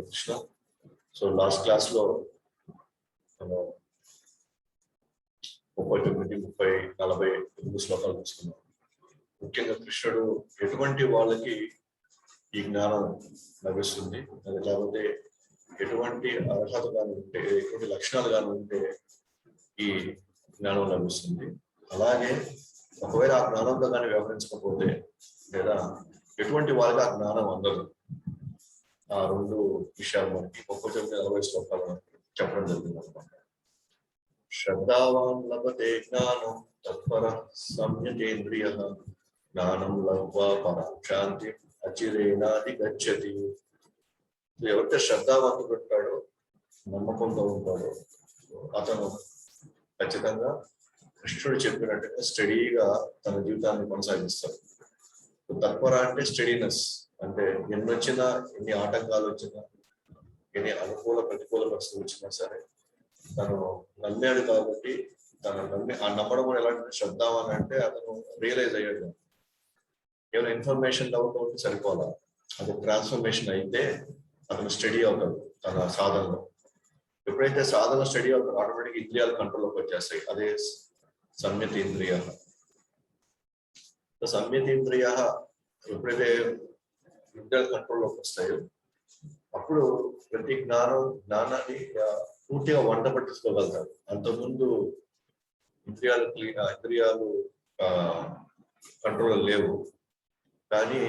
Krishna. So last class లో 39, 30, 40 శ్లోకాలు తీసుకున్నాం. ముఖ్యంగా కృష్ణుడు ఎటువంటి వాళ్ళకి ఈ జ్ఞానం లభిస్తుంది, అది లేకపోతే ఎటువంటి అర్హత కానీ ఉంటే, ఎటువంటి లక్షణాలు కానీ ఉంటే ఈ జ్ఞానం లభిస్తుంది. అలాగే ఒకవేళ ఆ జ్ఞానంతో కానీ వ్యవహరించకపోతే లేదా ఎటువంటి వాళ్ళకి ఆ జ్ఞానం అందదు. ఆ రెండు విషయాలు మనకి 40 శ్లోకాలు చెప్పడం జరిగింది అనమాట. శ్రద్ధావాన్ లభతే జ్ఞానం తత్పర సంయతేంద్రియ జ్ఞానం లభ్వా పరం శాంతి అచిరేనాది గచ్చతి. ఎవరైతే శ్రద్ధావంతుడు ఉంటాడో, నమ్మకంతో ఉంటాడో, అతను ఖచ్చితంగా కృష్ణుడు చెప్పినట్టుగా స్టడీగా తన జీవితాన్ని కొనసాగిస్తాడు. తత్పర అంటే స్టడీనెస్, అంటే ఎన్ని వచ్చినా, ఎన్ని ఆటంకాలు వచ్చినా, ఎన్ని అనుకూల ప్రతికూల పరిస్థితులు వచ్చినా సరే తను నమ్మాడు కాబట్టి తను నమ్మడం కూడా ఎలాంటి శ్రద్ధావాన్ అంటే అతను రియలైజ్ అయ్యాడు. ఏమైనా ఇన్ఫర్మేషన్ డౌట్ ఉంటే సరిపోదా, అది ట్రాన్స్ఫర్మేషన్ అయితే అతను స్టడీ అవుతాడు తన సాధనలో. ఎప్పుడైతే సాధన స్టడీ అవుతాడు ఆటోమేటిక్ ఇంద్రియాలు కంట్రోల్లోకి వచ్చేస్తాయి. అదే సంయతేంద్రియ. సంయతేంద్రియ ఎప్పుడైతే ఇంద్రియాల కంట్రోల్లోకి వస్తాయో అప్పుడు ప్రతి జ్ఞానాన్ని పూర్తిగా వంట పట్టించుకోగలుగుతాడు. అంతకుముందు ఇంద్రియాలు కంట్రోల్ లేవు, కానీ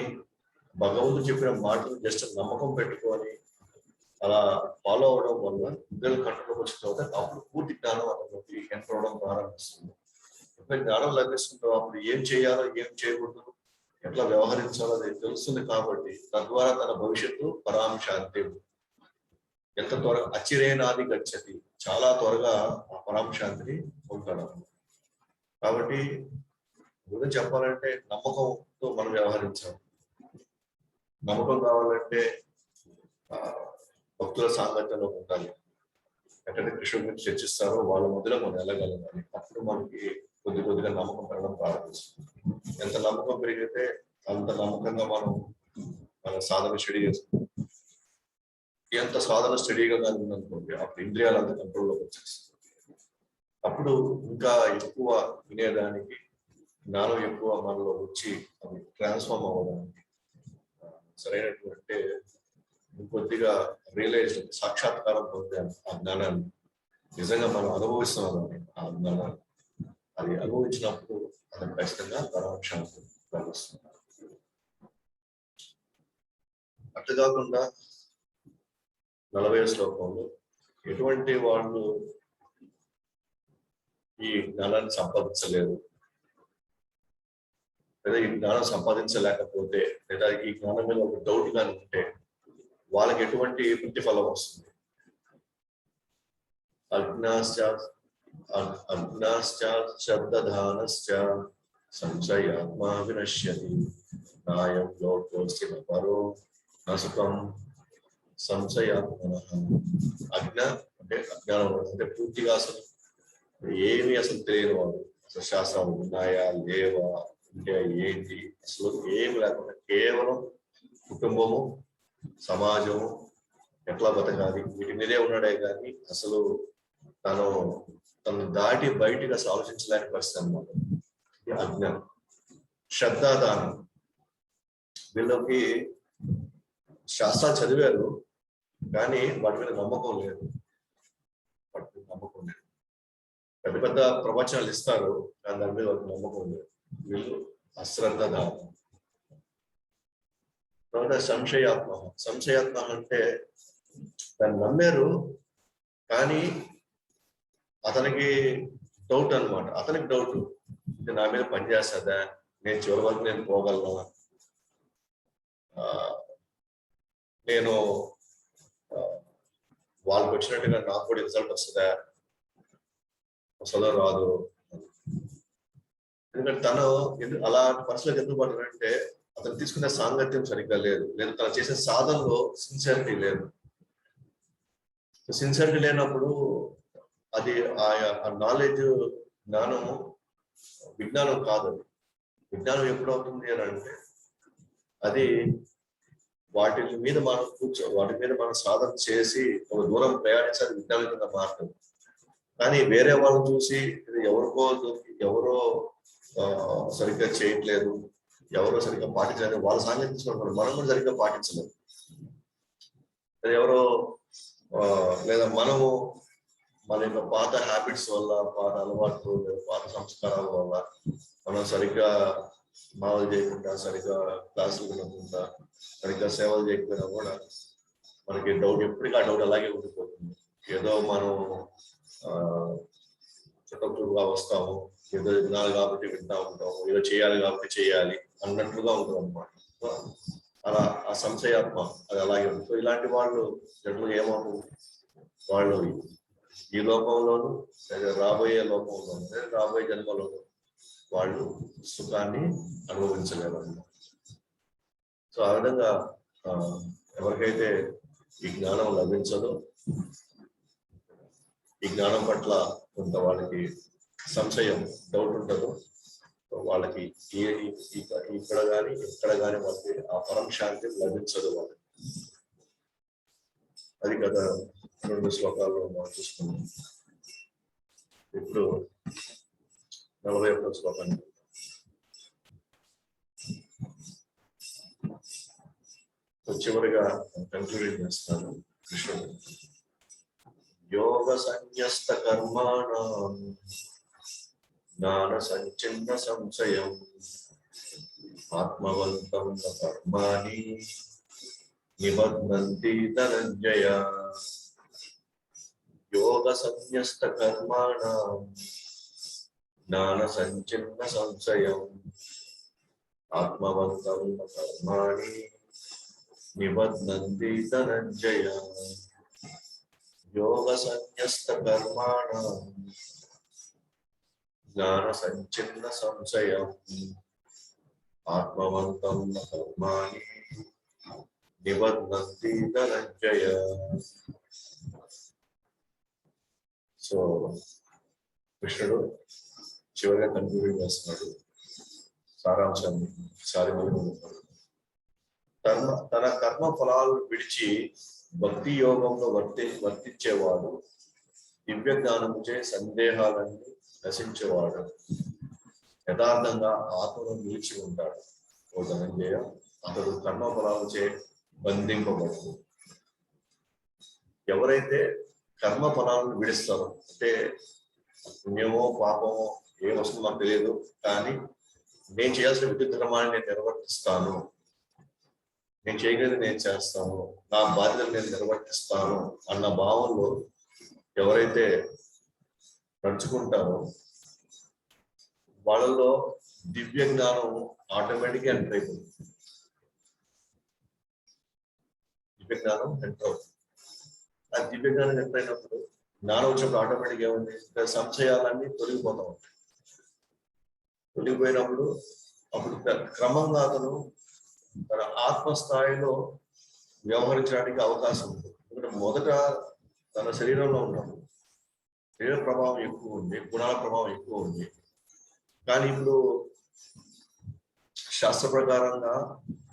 భగవంతుడు చెప్పిన మాటలు జస్ట్ నమ్మకం పెట్టుకొని అలా ఫాలో అవడం వల్ల ఇంద్రియాలు కంట్రోల్కి వచ్చిన తర్వాత అప్పుడు పూర్తి జ్ఞానం అతనికి ఎంటర్ అవడం ప్రారంభిస్తుంది. ఎప్పుడైతే జ్ఞానం లభిస్తుందో అప్పుడు ఏం చేయాలో, ఏం చేయకూడదు, ఎట్లా వ్యవహరించాలో అది తెలుస్తుంది. కాబట్టి తద్వారా తన భవిష్యత్తు పరాంశాంతి ఎంత త్వరగా అచిరేనాది గచ్చతి, చాలా త్వరగా ఆ పరాంశాంతిని పొందుతాడు. కాబట్టి గురించి చెప్పాలంటే నమ్మకంతో మనం వ్యవహరించాలి. నమ్మకం కావాలంటే భక్తుల సాంగత్యంలో ఉండాలి. ఎక్కడైతే కృష్ణుడి గురించి చర్చిస్తారో వాళ్ళ మధ్యలో మనం వెళ్ళగలగాలి. అప్పుడు మనకి కొద్దిగా నమ్మకం పెరగడం ప్రారంభిస్తుంది. ఎంత నమ్మకం పెరిగితే అంత నమ్మకంగా మనం మన సాధన స్టడీ చేస్తాం. ఎంత సాధన స్టడీగా కానీ ఉందనుకోండి అప్పుడు ఇంద్రియాలు అంత కంట్రోల్లోకి వచ్చేస్తాయి. అప్పుడు ఇంకా ఎక్కువ వినేదానికి, జ్ఞానం ఎక్కువ మనలో వచ్చి అది ట్రాన్స్ఫార్మ్ అవ్వడానికి సరైనటువంటి కొద్దిగా రియలైజ్ సాక్షాత్కారం పొందాను. ఆ జ్ఞానాన్ని నిజంగా మనం అనుభవిస్తున్నామని ఆ జ్ఞానాన్ని అది అనుభవించినప్పుడు అది ఖచ్చితంగా పరాంశాంతి లభిస్తుంది. అట్లా కాకుండా 40వ శ్లోకంలో ఎటువంటి వాళ్ళు ఈ జ్ఞానాన్ని సంపాదించలేరు, లేదా ఈ జ్ఞానం సంపాదించలేకపోతే, లేదా ఈ జ్ఞానం మీద ఒక డౌట్ కానీ ఉంటే వాళ్ళకి ఎటువంటి ప్రతిఫలం వస్తుంది. అజ్ఞాశ్చ శబ్దధానశ్చ సంశయాత్మా వినశ్యతి నాయం లోకోస్తి పరో నసుకం సంశయాత్మన. అంటే అజ్ఞానం అంటే పూర్తిగా అసలు ఏమి అసలు తెలియని వాడు, అసలు శాస్త్రాలు ఉన్నాయా లేవా అంటే ఏంటి అసలు ఏమి లేకుండా కేవలం కుటుంబము, సమాజము, ఎట్లా బతకాలి వీటి మీదే ఉన్నాడే కానీ అసలు తను దాటి బయటికి అసలు ఆలోచించలేని పరిస్థితి అన్నమాట. అజ్ఞానం. శ్రద్ధాదానం, వీళ్ళకి శాస్త్రాలు చదివారు కానీ వాటి మీద నమ్మకం లేదు. పెద్ద పెద్ద ప్రవచనాలు ఇస్తారు కానీ దాని మీద వాళ్ళకి నమ్మకం లేదు. వీళ్ళు అశ్రద్ధ దానం. తర్వాత సంశయాత్మ అంటే దాన్ని నమ్మారు కానీ అతనికి డౌట్ అనమాట. అతనికి డౌట్, ఇది నా మీద పనిచేస్తుందా, నేను చివరి వరకు నేను పోగలనా, నేను వాళ్ళకి వచ్చినట్టుగా నాకు కూడా రిజల్ట్ వస్తుందా, అసలు రాదు. ఎందుకంటే తను అలాంటి పరిస్థితులకు ఎందుకు పడ్డాడంటే అతను తీసుకునే సాంగత్యం సరిగ్గా లేదు, లేదా తను చేసే సాధనలో సిన్సియారిటీ లేదు. సిన్సియారిటీ లేనప్పుడు అది ఆ నాలెడ్జ్, జ్ఞానము విజ్ఞానం కాదు. అది విజ్ఞానం ఎప్పుడు అవుతుంది అని అంటే అది వాటి మీద మనం వాటి మీద మనం సాధన చేసి ఒక దూరం ప్రయాణించాలి విజ్ఞానికంగా మార్గం. కానీ వేరే వాళ్ళని చూసి ఇది ఎవరో సరిగ్గా చేయట్లేదు, ఎవరో సరిగ్గా పాటించలేదు, వాళ్ళ సాంగత్యం తీసుకుంటారు, మనం కూడా సరిగ్గా పాటించలేదు. ఎవరో లేదా మనము మన యొక్క పాత హ్యాబిట్స్ వల్ల, పాత అలవాట్లు, పాత సంస్కారాల వల్ల మనం సరిగ్గా మావలు చేయకుండా, సరిగ్గా క్లాసులు వినకుండా, సరిగ్గా సేవలు చేయకపోయినా కూడా మనకి డౌట్, ఎప్పటికీ ఆ డౌట్ అలాగే ఉండిపోతుంది. ఏదో మనం చుట్టూగా వస్తాము, ఏదో వినాలి కాబట్టి వింటా ఉంటాము, ఏదో చేయాలి కాబట్టి చేయాలి అన్నట్లుగా ఉంటుంది అన్నమాట. అలా ఆ సంశయాత్మ అది అలాగే ఉంటుంది. సో ఇలాంటి వాళ్ళు జనరల్గా ఏమవుతుంది, వాళ్ళు ఈ లోకంలోను లేదా రాబోయే లోకంలోను లేదా రాబోయే జన్మలోను వాళ్ళు సుఖాన్ని అనుభవించలేరు. సో ఆ విధంగా ఎవరికైతే ఈ జ్ఞానం లభించదో, ఈ జ్ఞానం పట్ల కొంత వాళ్ళకి సంశయం, డౌట్ ఉంటుందో, వాళ్ళకి ఇక్కడ కానీ ఎక్కడ కానీ వాళ్ళకి ఆ పరం శాంతి లభించదు వాళ్ళకి. అది గత 2 శ్లోకాల్లో మనం చూసుకున్నాం. ఇప్పుడు 41వ శ్లోకాన్ని చివరిగా కంక్లూడ్ చేస్తాను. కృష్ణుడు యోగ సన్యస్త కర్మాణం జ్ఞాన సంచిన్న సంశయం ఆత్మవంతం కర్మాణి నిబధ్నంతి ధనంజయ. యోగ సన్యస్త కర్మాణం జ్ఞాన సంచిన్న సంశయం ఆత్మవంతం కర్మాణి నిబధ్నంతి ధనంజయ. యోగ సన్యస్త కర్మాణం జ్ఞాన సంచిన్న సంశయం ఆత్మవంతం కర్మాణి నిబధ్నంతి ధనంజయ. సో కృష్ణుడు చివరిగా కన్క్లూడ్ చేస్తున్నాడు సారాంశాన్ని. తన కర్మ ఫలాలు విడిచి భక్తి యోగంలో వర్తించేవాడు దివ్య జ్ఞానముచే సందేహాలన్నీ నశించేవాడు యథార్థంగా ఆత్మను నిలిచి ఉంటాడు. ఓ ధనంజయ, అతడు కర్మ ఫలాలచే బంధింపబడదు. ఎవరైతే కర్మ ఫలాలను విడిస్తారో, అంటే పుణ్యమో పాపమో ఏం వస్తుందో మాకు తెలియదు, కానీ నేను చేయాల్సిన విద్యుత్ ధర్మాన్ని నేను నిర్వర్తిస్తాను, నేను చేయగలిగి నేను చేస్తాను, నా బాధ్యతలు నేను నిర్వర్తిస్తాను అన్న భావంలో ఎవరైతే నడుచుకుంటారో వాళ్ళలో దివ్య జ్ఞానం ఆటోమేటిక్గా ఎంటర్ అయిపోతుంది. దివ్య జ్ఞానం ఎంటర్ అవుతుంది. ఆ దివ్య జ్ఞానం ఎంటర్ అయినప్పుడు జ్ఞానం వచ్చినప్పుడు ఆటోమేటిక్గా ఏముంది, సంశయాలన్నీ తొలగిపోతూ ఉంటాయి. తొలగిపోయినప్పుడు అప్పుడు క్రమంగా అతను తన ఆత్మస్థాయిలో వ్యవహరించడానికి అవకాశం ఉంది. ఎందుకంటే మొదట తన శరీరంలో ఉన్నప్పుడు శరీర ప్రభావం ఎక్కువ ఉంది, గుణాల ప్రభావం ఎక్కువ ఉంది. కానీ ఇప్పుడు శాస్త్ర ప్రకారంగా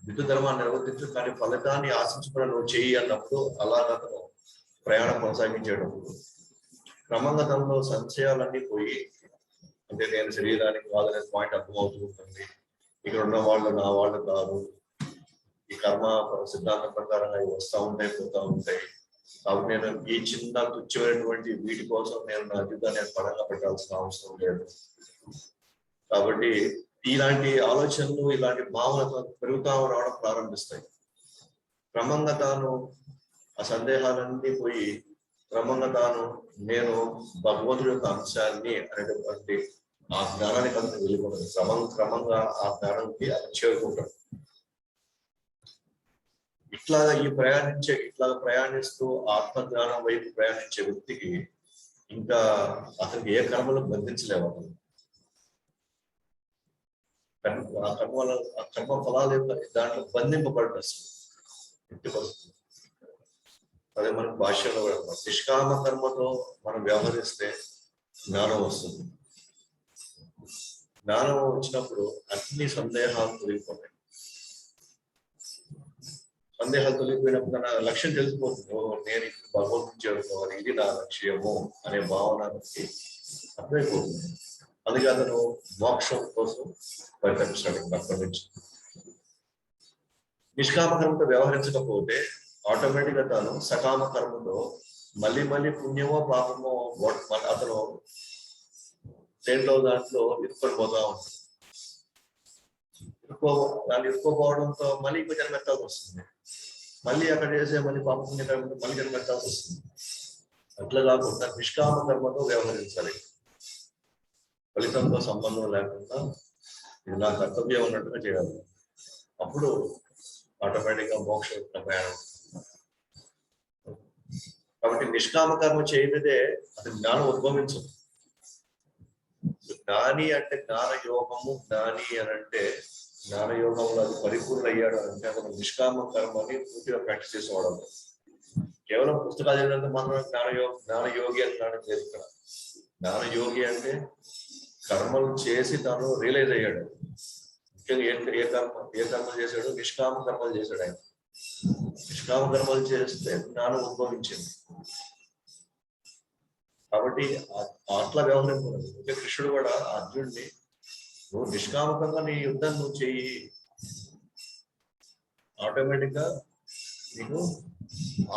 విద్యుత్ ధర్మాన్ని నిర్వర్తించు, కానీ ఫలితాన్ని ఆశించుకుని నువ్వు చేయి అన్నప్పుడు అలాగ అతను ప్రయాణం కొనసాగించేటప్పుడు క్రమంగా తనలో సంశయాలన్నీ పోయి, అంటే నేను శరీరానికి కాదనే పాయింట్ అర్థమవుతూ ఉంటుంది. ఇక్కడ ఉన్న వాళ్ళు నా వాళ్ళు కాదు, ఈ కర్మ సిద్ధాంతం ప్రకారంగా ఇవి వస్తూ ఉంటాయి, పోతూ ఉంటాయి. కాబట్టి నేను ఈ చిన్న తుచ్చమైనటువంటి వీటి కోసం నేను నా జీవితాన్ని పరంగా పెట్టాల్సిన అవసరం లేదు. కాబట్టి ఇలాంటి ఆలోచనలు, ఇలాంటి భావనలు పెరుగుతా రావడం ప్రారంభిస్తాయి. క్రమంగా తాను ఆ సందేహాలన్నీ పోయి క్రమంగా తాను నేను భగవంతుడి యొక్క అంశాన్ని అనేటువంటి ఆ జ్ఞానానికి అతను వెళ్ళిపోతాడు. క్రమంగా ఆ జ్ఞానానికి అతను చేరుకుంటాడు. ఇట్లాగా ప్రయాణిస్తూ ఆత్మజ్ఞానం వైపు ప్రయాణించే వ్యక్తికి ఇంకా అతనికి ఏ కర్మలు బంధించలేవు. ఆ కర్మ ఫలాలు దాంట్లో బంధింపబడ్డ అదే మనకు భాష్యంలో కూడా నిష్కామ కర్మతో మనం వ్యవహరిస్తే జ్ఞానం వస్తుంది. జ్ఞానం వచ్చినప్పుడు అన్ని సందేహాలు తొలగిపోతాయి. సందేహాలు తొలగిపోయినప్పుడు తన లక్ష్యం తెలిసిపోతుంది. ఓ నేను ఇప్పుడు భగవంతుని చేరుకోవాలి, ఇది నా లక్ష్యము అనే భావనకి అర్థమైపోతుంది. అందుకే అతను మోక్షం కోసం పరితపిస్తాడు. అక్కడి నుంచి నిష్కామ కర్మతో వ్యవహరించకపోతే ఆటోమేటిక్ గా తాను సకామ కర్మతో మళ్ళీ మళ్ళీ పుణ్యమో పాపమో అతను దాంట్లో ఇరుక్కొని ఉంటుంది. దాన్ని ఇరుక్కోపోవడంతో మళ్ళీ ఇంకో జన్మ ఎత్తాల్సి వస్తుంది. మళ్ళీ అక్కడ చేసే మళ్ళీ పాప పుణ్య కర్మతో మళ్ళీ జన్మ ఎత్తాల్సి వస్తుంది. అట్లా కాకుండా నిష్కామ కర్మతో వ్యవహరించాలి. ఫలితంతో సంబంధం లేకుండా ఇది నా కర్తవ్యం ఉన్నట్టుగా చేయాలి. అప్పుడు ఆటోమేటిక్ గా మోక్ష ప్రయాణం. కాబట్టి నిష్కామ కర్మ చేయనిదే అది జ్ఞానం ఉద్భవించదు. జ్ఞాని అంటే జ్ఞాన యోగము, జ్ఞాని అని అంటే జ్ఞాన యోగంలో అది పరిపూర్ణ అయ్యాడు అంటే అతను నిష్కామ కర్మని పూర్తిగా ప్రాక్టీస్ చేసుకోవడం. కేవలం పుస్తకాలు చదివినంత మాత్రం జ్ఞానయోగి అని జ్ఞానం లేదు ఇక్కడ. జ్ఞానయోగి అంటే కర్మలు చేసి తాను రియలైజ్ అయ్యాడు. ముఖ్యంగా ఏ కర్మ చేశాడు? నిష్కామ కర్మలు చేశాడు ఆయన. నిష్కామ కర్మలు చేస్తే జ్ఞానం ఉద్భవించింది. కాబట్టి అట్లా వ్యవహరించాలి. అంటే కృష్ణుడు కూడా అర్జునుడిని నువ్వు నిష్కామకంగా నీ యుద్ధం నువ్వు చెయ్యి, ఆటోమేటిక్ గా నీకు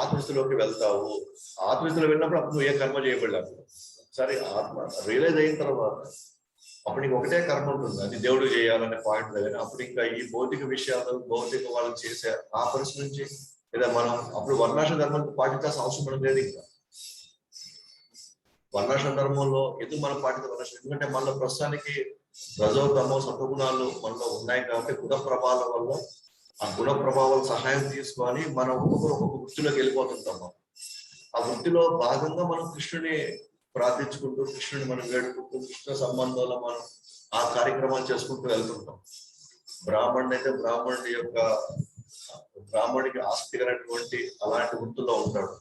ఆత్మస్థితిలోకి వెళ్తావు. ఆత్మస్థితిలో వెళ్ళినప్పుడు అప్పుడు నువ్వు ఏ కర్మ చేయబడలేదు. ఒకసారి ఆత్మ రియలైజ్ అయిన తర్వాత అప్పుడు నీకు ఒకటే కర్మ ఉంటుంది, అది దేవుడు చేయాలనే పాయింట్ లేదు. అప్పుడు ఇంకా ఈ భౌతిక విషయాలు భౌతిక వాళ్ళు చేసే ఆ పరిస్థితి నుంచి లేదా మనం అప్పుడు వర్ణాశ్రమ ధర్మాన్ని పాటించాల్సిన అవసరం లేదు. ఇంకా వర్ణాశ్రమ ధర్మంలో ఎందుకు మనం పాటించాలి? ఎందుకంటే మనలో ప్రస్తుతానికి రజోతమో సత్వగుణాలు మనలో ఉన్నాయి కాబట్టి గుణ ప్రభావాల వల్ల ఆ గుణ ప్రభావాల సహాయం తీసుకొని మనం ఒక్కొక్క వృత్తిలోకి వెళ్ళిపోతుంటాం. ఆ వృత్తిలో భాగంగా మనం కృష్ణుని ప్రార్థించుకుంటూ, కృష్ణుని మనం వేడుకుంటూ, కృష్ణ సంబంధంలో మనం ఆ కార్యక్రమాలు చేసుకుంటూ వెళ్తుంటాం. బ్రాహ్మణుడు అయితే బ్రాహ్మణుడికి ఆసక్తికరమైనటువంటి అలాంటి వృత్తుల్లో ఉంటాడు.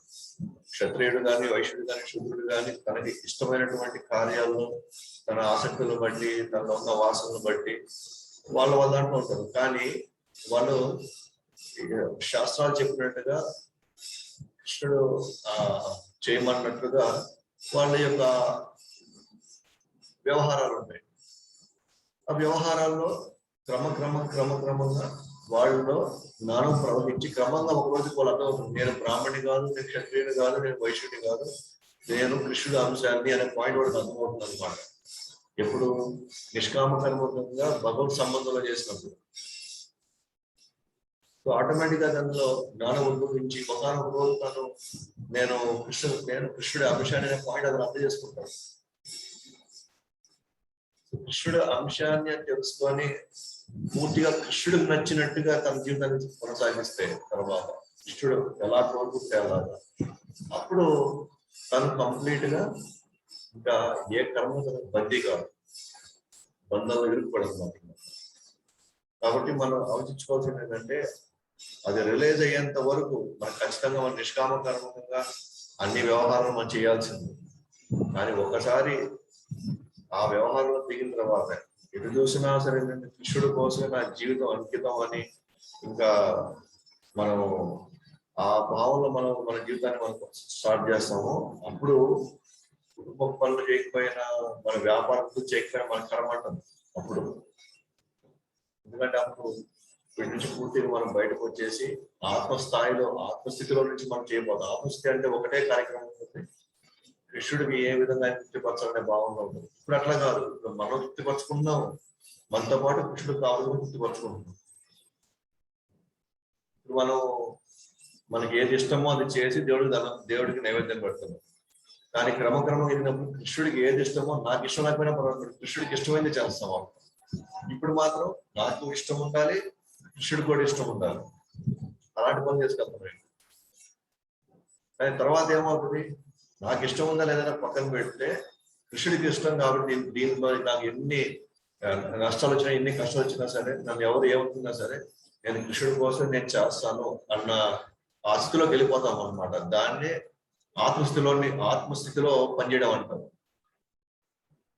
క్షత్రియుడు కానీ, వైశ్యుడు కానీ, శూద్రుడు కానీ తనకి ఇష్టమైనటువంటి కార్యాలను తన ఆసక్తులను బట్టి, తనలో ఉన్న వాసనను బట్టి వాళ్ళ దాంట్లో ఉంటారు. కానీ వాళ్ళు శాస్త్రాలు చెప్పినట్టుగా కృష్ణుడు చేయమన్నట్టుగా వాళ్ళ యొక్క వ్యవహారాలు ఉంటాయి. ఆ వ్యవహారాల్లో క్రమంగా వాళ్ళలో జ్ఞానం ప్రవహించి క్రమంగా ఒకరోజు వాళ్ళు అర్థమవుతుంది, నేను బ్రాహ్మణి కాదు, నేను క్షత్రియుని కాదు, నేను వైశ్యుని కాదు, నేను కృష్ణుడు అంశాన్ని అనే పాయింట్ వాళ్ళకి అర్థమవుతుంది అనమాట. ఎప్పుడు నిష్కామ కర్మకంగా భగవత్ సంబంధంలో చేసినప్పుడు. సో ఆటోమేటిక్ గా దానిలో జ్ఞానం ఉద్భవించి ఒకనొక రోజు నేను కృష్ణుడి అంశాన్ని అనే పాయింట్ అతను అర్థం చేసుకుంటాను. కృష్ణుడు అంశాన్ని తెలుసుకొని పూర్తిగా కృష్ణుడికి నచ్చినట్టుగా తన జీవితాన్ని కొనసాగిస్తే తర్వాత కృష్ణుడు ఎలా కోరుకుంటే అలాగా అప్పుడు తను కంప్లీట్ గా ఇంకా ఏ కర్మ తనకు బందీ కాదు, బంధంలో ఇరుక్కుపడదు. కాబట్టి మనం ఆలోచించుకోవాల్సింది ఏంటంటే అది రిలైజ్ అయ్యేంత వరకు మనం ఖచ్చితంగా మన నిష్కామ కర్మకంగా అన్ని వ్యవహారాలు మనం చేయాల్సింది. కానీ ఒక్కసారి ఆ వ్యవహారంలో దిగిన తర్వాత ఎటు చూసినా సరే కృష్ణుడు కోసమే నా జీవితం అంకితం అని ఇంకా మనం ఆ భావంలో మన జీవితాన్ని మనం స్టార్ట్ చేస్తాము. అప్పుడు కుటుంబ పనులు చేయకపోయినా, మన వ్యాపారం చేయకపోయినా మన కర్మ అంటుంది అప్పుడు. ఎందుకంటే అప్పుడు వీటి నుంచి పూర్తిగా మనం బయటకు వచ్చేసి ఆత్మస్థితిలో నుంచి మనం చేయబోతాం. ఆత్మస్థితి అంటే ఒకటే కార్యక్రమం ఉంటుంది, కృష్ణుడికి ఏ విధంగా తృప్తిపరచాలనే భావంలో ఉంటుంది. ఇప్పుడు అట్లా కాదు, ఇప్పుడు మనం తృప్తిపరచుకుంటున్నాం, మనతో పాటు కృష్ణుడు కావాలని తృప్తిపరచుకుంటున్నాం. ఇప్పుడు మనకి ఏది ఇష్టమో అది చేసి దేవుడికి నైవేద్యం పెడుతున్నాం. కానీ క్రమక్రమంగా వెళ్ళినప్పుడు కృష్ణుడికి ఏది ఇష్టమో, నాకు ఇష్టం లేకపోయినా పర్వాలేదు, కృష్ణుడికి ఇష్టమైంది చేస్తాం. ఇప్పుడు మాత్రం నాకు ఇష్టం ఉండాలి, కృష్ణుడికి కూడా ఇష్టం ఉండాలి, అలాంటి పని చేసుకెళ్తున్నాం. కానీ తర్వాత ఏమవుతుంది, నాకు ఇష్టం ఉందా లేదా పక్కన పెడితే కృష్ణుడికి ఇష్టం కాబట్టి దీనిలో నాకు ఎన్ని నష్టాలు వచ్చినా, ఎన్ని కష్టాలు వచ్చినా సరే, నన్ను ఎవరు ఏమవుతున్నా సరే నేను కృష్ణుడి కోసం నేను చేస్తాను అన్న ఆ స్థితిలోకి వెళ్ళిపోతాం అనమాట. దాన్నే ఆత్మస్థితిలో పనిచేయడం అంటారు.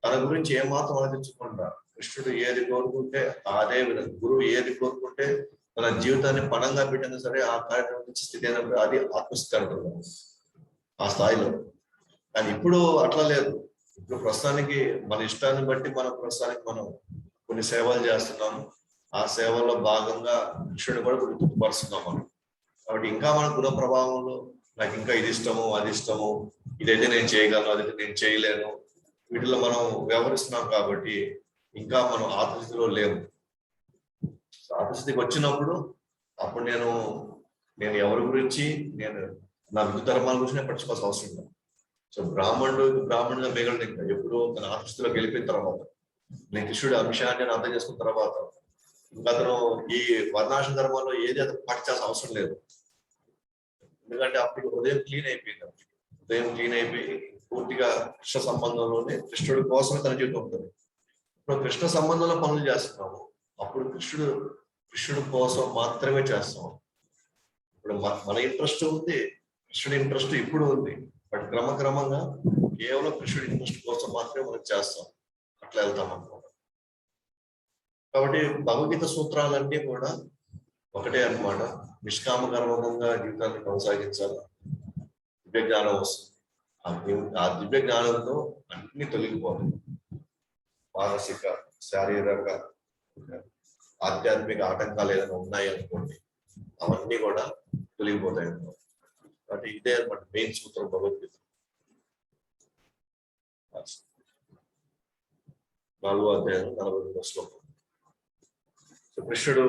తన గురించి ఏమాత్రం ఆలోచించకుండా కృష్ణుడు ఏది కోరుకుంటే అదే విధంగా, గురువు ఏది కోరుకుంటే మన జీవితాన్ని పణంగా పెట్టినా సరే ఆ కార్యక్రమం నుంచి స్థితి అయినప్పుడు అది ఆత్మస్థితి అంటున్నాం ఆ స్థాయిలో. కానీ ఇప్పుడు అట్లా లేదు. ఇప్పుడు ప్రస్తుతానికి మన ఇష్టాన్ని బట్టి ప్రస్తుతానికి మనం కొన్ని సేవలు చేస్తున్నాము. ఆ సేవల్లో భాగంగా కృష్ణుడు కూడా గుర్తుపరుస్తున్నాం మనం. కాబట్టి ఇంకా మన గుణ ప్రభావంలో నాకు ఇంకా ఇది ఇష్టము అది ఇష్టము, ఇదైతే నేను చేయగలను అదైతే నేను చేయలేను, వీటిలో మనం వ్యవహరిస్తున్నాం. కాబట్టి ఇంకా మనం ఆత్మస్థితిలో లేము. ఆత్మస్థితికి వచ్చినప్పుడు అప్పుడు నేను ఎవరి గురించి నా విద్యుత్ ధర్మాల గురించి నేను పట్టించుకోవాల్సిన అవసరం లేదు. సో బ్రాహ్మణుడిగా మిగలడు ఇంకా ఎప్పుడు తన ఆత్మస్థితిలోకి వెళ్ళిపోయిన తర్వాత, నేను కృష్ణుడి అంశాన్ని అర్థం చేసుకున్న తర్వాత ఇంకా అతను ఈ వర్ణాశ్రమ ధర్మంలో ఏది అతను పాటించాల్సిన అవసరం లేదు. ఎందుకంటే అప్పుడు హృదయం క్లీన్ అయిపోయింది. హృదయం క్లీన్ అయిపోయి పూర్తిగా కృష్ణ సంబంధంలోనే కృష్ణుడి కోసమే తన జీవితం ఉంటుంది. ఇప్పుడు కృష్ణ సంబంధంలో పనులు చేస్తున్నాము, అప్పుడు కృష్ణుడి కోసం మాత్రమే చేస్తాం. ఇప్పుడు మన ఇంట్రెస్ట్ ఉంది, కృష్ణుడి ఇంట్రెస్ట్ ఇప్పుడు ఉంది, బట్ క్రమక్రమంగా కేవలం కృష్ణుడి ఇంట్రెస్ట్ కోసం మాత్రమే మనం చేస్తాం. అట్లా వెళ్తాం అన్నమాట. కాబట్టి భగవద్గీత సూత్రాలన్నీ కూడా ఒకటే అన్నమాట. నిష్కామ కర్మకంగా జీవితాన్ని కొనసాగించాలి, దివ్య జ్ఞానం వస్తుంది. ఆ దివ్య జ్ఞానంతో అన్ని తొలగిపోతాయి. మానసిక, శారీరక, ఆధ్యాత్మిక ఆటంకాలు ఏదైనా ఉన్నాయి అనుకోండి, అవన్నీ కూడా తొలగిపోతాయి అన్నమాట. కాబట్టి ఇదే అన్నమాట మెయిన్ సూత్రం భగవద్గీత. 4వ అధ్యాయం 42వ శ్లోకం. సో కృష్ణుడు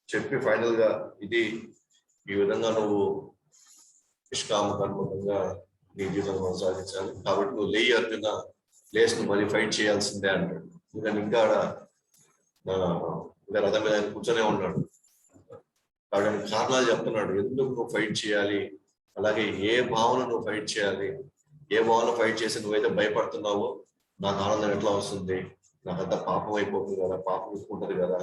చెప్పి ఫైనల్ గా ఇది ఈ విధంగా నువ్వు నిష్కామ కర్మకంగా నీ జీవితం కొనసాగించాలి. కాబట్టి నువ్వు లేయి అర్జున, లేచి నువ్వు మళ్ళీ ఫైట్ చేయాల్సిందే అంటాడు. ఎందుకంటే ఇంకా రథం మీద ఆయన కూర్చొనే ఉన్నాడు. కాబట్టి ఆయన కారణాలు చెప్తున్నాడు ఎందుకు నువ్వు ఫైట్ చేయాలి, అలాగే ఏ భావన నువ్వు ఫైట్ చేయాలి, ఏ భావన ఫైట్ చేసి నువ్వైతే భయపడుతున్నావో నాకు ఆనందం ఎట్లా వస్తుంది, నాకంతా పాపం అయిపోతుంది కదా, పాపం చూసుకుంటది కదా,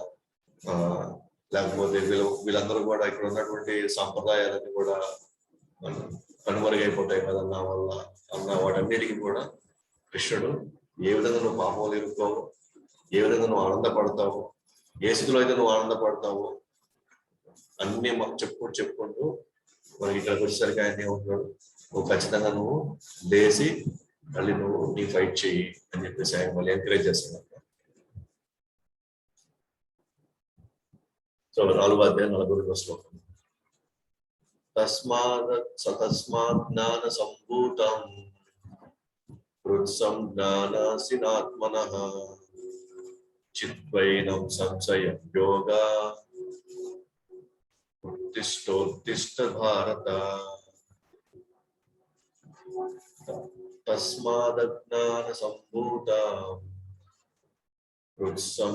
లేకపోతే వీళ్ళందరూ కూడా ఇక్కడ ఉన్నటువంటి సంప్రదాయాలన్నీ కూడా కనుమరుగైపోతాయి కదా అన్న వాటన్నిటికీ కూడా కృష్ణుడు ఏ విధంగా నువ్వు పాపంలో ఇరుక్కోవు, ఏ విధంగా నువ్వు ఆనందపడతావు, ఏ స్థితిలో అయితే నువ్వు ఆనందపడతావు అన్ని చెప్పుకుంటూ మనకి ఇక్కడికి వచ్చేసరికి ఆయన ఏమంటున్నాడు, నువ్వు ఖచ్చితంగా నువ్వు లేచి మళ్ళీ నువ్వు నీ ఫైట్ చెయ్యి అని చెప్పేసి ఆయన మళ్ళీ ఎంకరేజ్ చేస్తున్నాడు. సో 4వ అధ్యాయం 42వ శ్లోకం. తస్మాత్ జ్ఞాన సంభూతం హృత్సం జ్ఞానాసినాత్మనః చిద్వైనం సంశయం యోగా ఉత్తిష్టోత్తిష్ట భారత. తస్మాదజ్ఞాన సంభూతం హృత్సం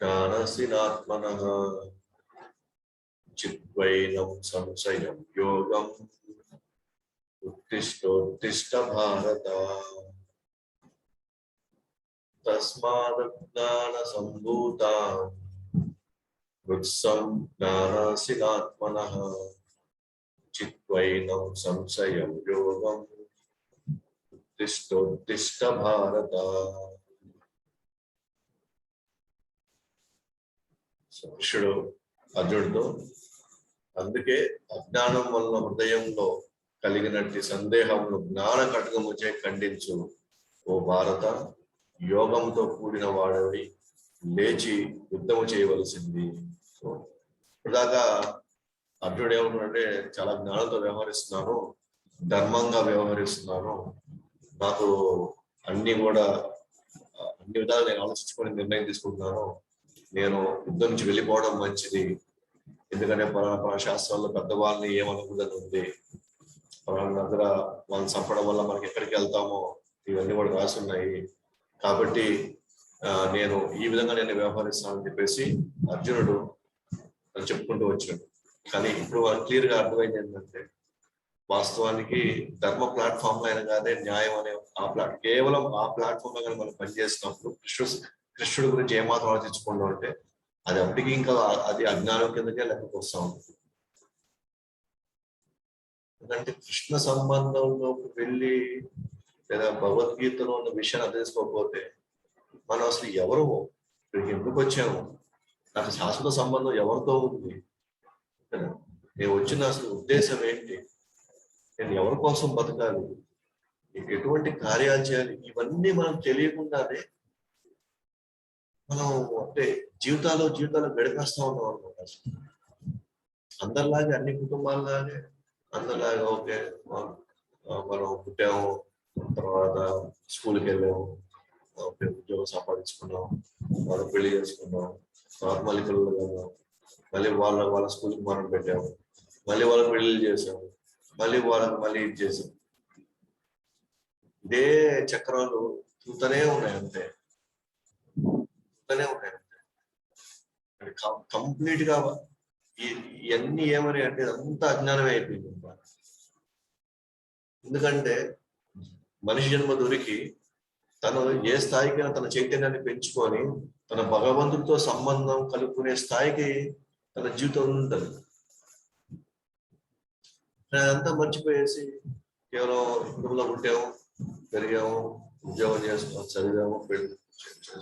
జ్ఞానాసినాత్మనః చిద్వైనం సంశయం యోగం ఉత్తిష్టోత్తిష్ట భారత. తస్మాదజ్ఞాన సంభూతం హృత్సం జ్ఞానాసినాత్మనః చిద్వైనం సంశయం యోగం ఉత్తిష్టోత్తిష్ట భారత. కృష్ణుడు అర్జునుడితో అందుకే అజ్ఞానం వల్ల హృదయంలో కలిగినట్టి సందేహమును జ్ఞాన కటకముచే ఖండించు ఓ భారత, యోగంతో కూడిన వాడవి లేచి యుద్ధము చేయవలసింది. ఇప్పుడుదాకా అర్జునుడు ఏమంటున్నాడంటే చాలా జ్ఞానంతో వ్యవహరిస్తున్నాను, ధర్మంగా వ్యవహరిస్తున్నాను, నాకు అన్ని విధాలు నేను ఆలోచించుకొని నిర్ణయం తీసుకుంటున్నాను, నేను యుద్ధం నుంచి వెళ్ళిపోవడం మంచిది, ఎందుకంటే పలానా శాస్త్రాల్లో పెద్దవాళ్ళని ఏమనుకుందని ఉంది, పలానా దగ్గర వాళ్ళని చంపడం వల్ల మనకి ఎక్కడికి వెళ్తామో ఇవన్నీ కూడా రాసి ఉన్నాయి, కాబట్టి నేను ఈ విధంగా నేను వ్యవహరిస్తానని చెప్పేసి అర్జునుడు చెప్పుకుంటూ వచ్చాడు. కానీ ఇప్పుడు క్లియర్ గా అర్థమైంది ఏంటంటే వాస్తవానికి ధర్మ ప్లాట్ఫామ్ లో అయినా కానీ న్యాయం అనే కేవలం ఆ ప్లాట్ఫామ్ లో కానీ మనం పనిచేసినప్పుడు కృష్ణుడి గురించి ఏమాత్రం ఆలోచించకుండా ఉంటే అది అప్పటికి ఇంకా అది అజ్ఞానం కిందకే లెక్కకు వస్తా ఉంటుంది. ఎందుకంటే కృష్ణ సంబంధంలోకి వెళ్ళి లేదా భగవద్గీతలో ఉన్న విషయాన్ని అర్థం చేసుకోకపోతే మనం అసలు ఎవరు, ఇక్కడికి ఎందుకు వచ్చాము, నాకు శాశ్వత సంబంధం ఎవరితో ఉంది, నేను వచ్చిన అసలు ఉద్దేశం ఏంటి, నేను ఎవరి కోసం బతకాలి, ఎటువంటి కార్యాలు చేయాలి, ఇవన్నీ మనం తెలియకుండానే మనం అంటే జీవితాలు గడిపేస్తా ఉన్నాం అనమాట. అందరిలాగే అన్ని కుటుంబాలలాగే అందరిలాగా ఓకే మనం పుట్టాము, తర్వాత స్కూల్కి వెళ్ళాము, ఉద్యోగం సంపాదించుకున్నాం, మనం పెళ్లి చేసుకున్నాం, తర్వాత మళ్ళీ పిల్లలు వెళ్ళాము, మళ్ళీ వాళ్ళ స్కూల్కి మనం పెట్టాము, మళ్ళీ వాళ్ళ పెళ్లిళ్ళు చేసాము, మళ్ళీ వాళ్ళకి మళ్ళీ ఇది చేసాం. ఇదే చక్రాలు చూస్తూనే ఉన్నాయి అంతే, ఉన్నాయి అంతే. కంప్లీట్ గా ఇవన్నీ ఏమని అంటే అంత అజ్ఞానమే అయిపోయింది. ఎందుకంటే మనిషి జన్మ దొరికి తను ఏ స్థాయికి తన చైతన్యాన్ని పెంచుకొని తన భగవంతుడితో సంబంధం కలుపుకునే స్థాయికి తన జీవితం ఉంటుంది. అదంతా మర్చిపోయేసి కేవలం కుటుంబంలో పుట్టాము, పెరిగాము, ఉద్యోగం చేసుకున్నాం, చదివాము,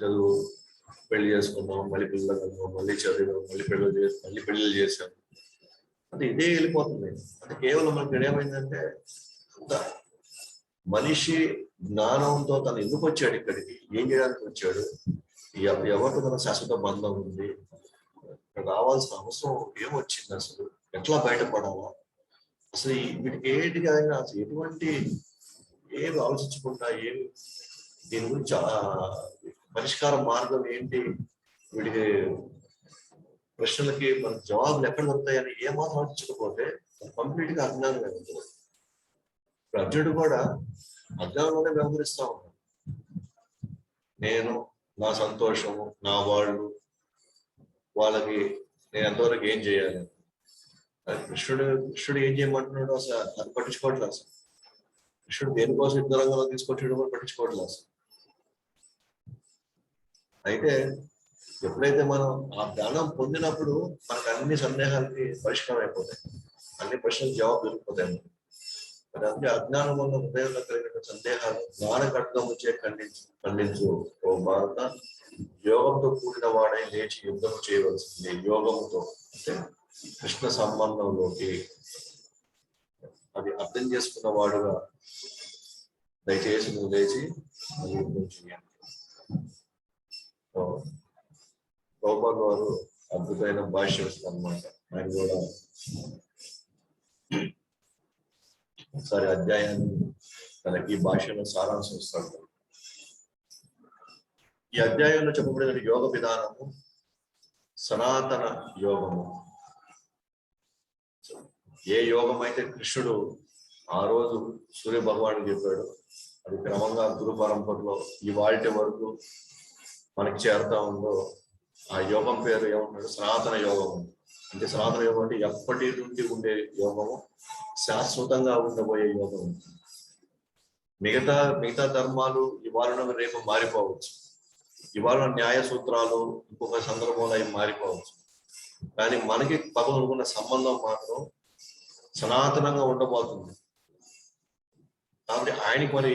చదువు పెళ్లి చేసుకున్నాం, మళ్ళీ పిల్లలు కన్నాం, మళ్ళీ చదివాము, మళ్ళీ పెళ్లిళ్ళు చేసాము. అంటే ఇదే వెళ్ళిపోతుంది. అంటే కేవలం మనకి ఏమైందంటే అంత మనిషి జ్ఞానంతో తను ఎందుకు వచ్చాడు, ఇక్కడికి ఏం చేయడానికి వచ్చాడు, ఎవరితో తన శాశ్వత బంధం ఉంది, రావాల్సిన అవసరం ఏమొచ్చింది, అసలు ఎట్లా బయటపడాలా, అసలు వీటికి ఏంటిగా అసలు ఎటువంటి ఏమి ఆలోచించకుండా ఏమి దీని గురించి పరిష్కార మార్గం ఏంటి, వీటికి ప్రశ్నలకి మనకు జవాబులు ఎక్కడ దొరుకుతాయని ఏమాత్రం ఆలోచించకపోతే కంప్లీట్ గా అజ్ఞానంగా ఉంటుంది. ఇప్పుడు అర్జునుడు కూడా అజ్ఞానంలోనే వ్యవహరిస్తా ఉన్నాడు. నేను, నా సంతోషము, నా వాళ్ళకి నేను ఎంతవరకు ఏం చేయాలి, కృష్ణుడు ఏం చేయమంటున్నాడు అసలు అది పట్టించుకోవట్లేదు. అసలు కృష్ణుడు దేనికోసం యుద్ధ రంగంలో తీసుకొచ్చాడు కూడా పట్టించుకోవట్లేదు అసలు. అయితే ఎప్పుడైతే మనం ఆ జ్ఞానం పొందినప్పుడు మనకు అన్ని సందేహాలకి పరిష్కారం అయిపోతాయి, అన్ని ప్రశ్నలకు జవాబు దొరికిపోతాయి. మరి అందుకే అజ్ఞానం వల్ల హృదయంలో కలిగిన సందేహాలు జ్ఞాన ఖడ్గం వచ్చే ఖండించు ఓ భారత, యోగంతో కూడిన వాడై లేచి యుద్ధం చేయవలసింది. యోగంతో అంటే కృష్ణ సంబంధంలోకి అది అర్థం చేసుకున్న వాడుగా దయచేసి నువ్వు లేచి యుద్ధం చేయాలి. ప్రభుపాద వారు అద్భుతమైన భాష్యం అన్నమాట. ఆయన కూడా ఒకసారి అధ్యాయాన్ని తనకి ఈ భాషలో సారాంశం ఇస్తాడు. ఈ అధ్యాయంలో చెప్పబడిన యోగ విధానము సనాతన యోగము. ఏ యోగం అయితే కృష్ణుడు ఆ రోజు సూర్య భగవానుడు చెప్పాడు, అది క్రమంగా గురు పరంపరలో ఇవాల్టి వరకు మనకి చేరుతా ఉందో ఆ యోగం పేరు ఏమంటాడు, సనాతన యోగము. అంటే సనాతన యోగం అంటే ఎప్పటి నుండి ఉండే యోగము, శాశ్వతంగా ఉండబోయే యోగము. మిగతా ధర్మాలు ఇవాళ రేపు మారిపోవచ్చు, ఇవాళ న్యాయ సూత్రాలు ఇంకొక సందర్భంలో అవి మారిపోవచ్చు, కానీ మనకి పదవులుకున్న సంబంధం మాత్రం సనాతనంగా ఉండబోతుంది. కాబట్టి ఆయనకి మనం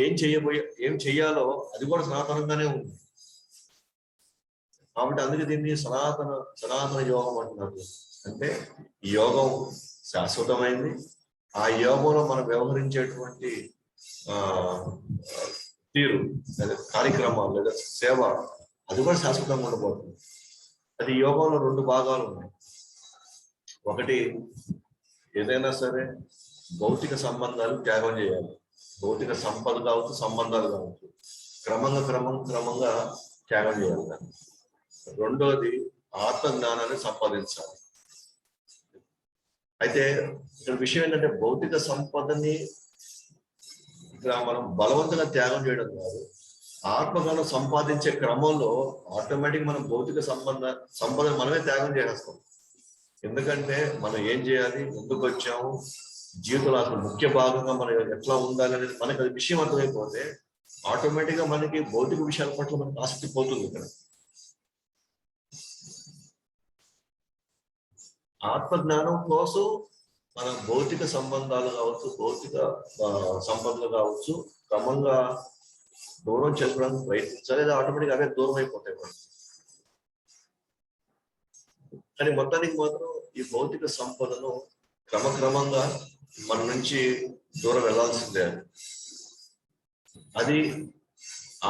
ఏం చెయ్యాలో అది కూడా సనాతనంగానే ఉంది. కాబట్టి అందుకే దీన్ని సనాతన యోగం అంటున్నారు. అంటే ఈ యోగం శాశ్వతమైంది. ఆ యోగంలో మనం వ్యవహరించేటువంటి తీరు లేదా కార్యక్రమాలు లేదా సేవ అది కూడా శాశ్వతంగా ఉండబోతుంది. అది యోగంలో 2 భాగాలు ఉన్నాయి. ఒకటి, ఏదైనా సరే భౌతిక సంబంధాలు త్యాగం చేయాలి. భౌతిక సంపద కావచ్చు, సంబంధాలు కావచ్చు, క్రమంగా త్యాగం చేయాలి. రెండోది, ఆత్మ జ్ఞానాన్ని సంపాదించాలి. అయితే ఇక్కడ విషయం ఏంటంటే భౌతిక సంపదని ఇక్కడ మనం బలవంతంగా త్యాగం చేయడం కాదు, ఆత్మజ్ఞానం సంపాదించే క్రమంలో ఆటోమేటిక్ మనం భౌతిక సంపదను మనమే త్యాగం చేసేస్తాం. ఎందుకంటే మనం ఏం చేయాలి, ఎందుకు వచ్చాము, జీవితంలో అసలు ముఖ్య భాగంగా మనం ఎట్లా ఉండాలి అనేది మనకు అది విషయం అర్థమైపోతే ఆటోమేటిక్ గా మనకి భౌతిక విషయాల పట్ల మనకు ఆసక్తి పోతుంది. ఇక్కడ ఆత్మజ్ఞానం కోసం మన భౌతిక సంబంధాలు కావచ్చు, భౌతిక సంపదలు కావచ్చు క్రమంగా దూరం చేసుకోవడానికి ప్రయత్నించాలి. లేదా ఆటోమేటిక్ అవే దూరం అయిపోతాయి మనకి. కానీ మొత్తానికి మాత్రం ఈ భౌతిక సంపదను క్రమక్రమంగా మన నుంచి దూరం వెళ్లాల్సిందే. అది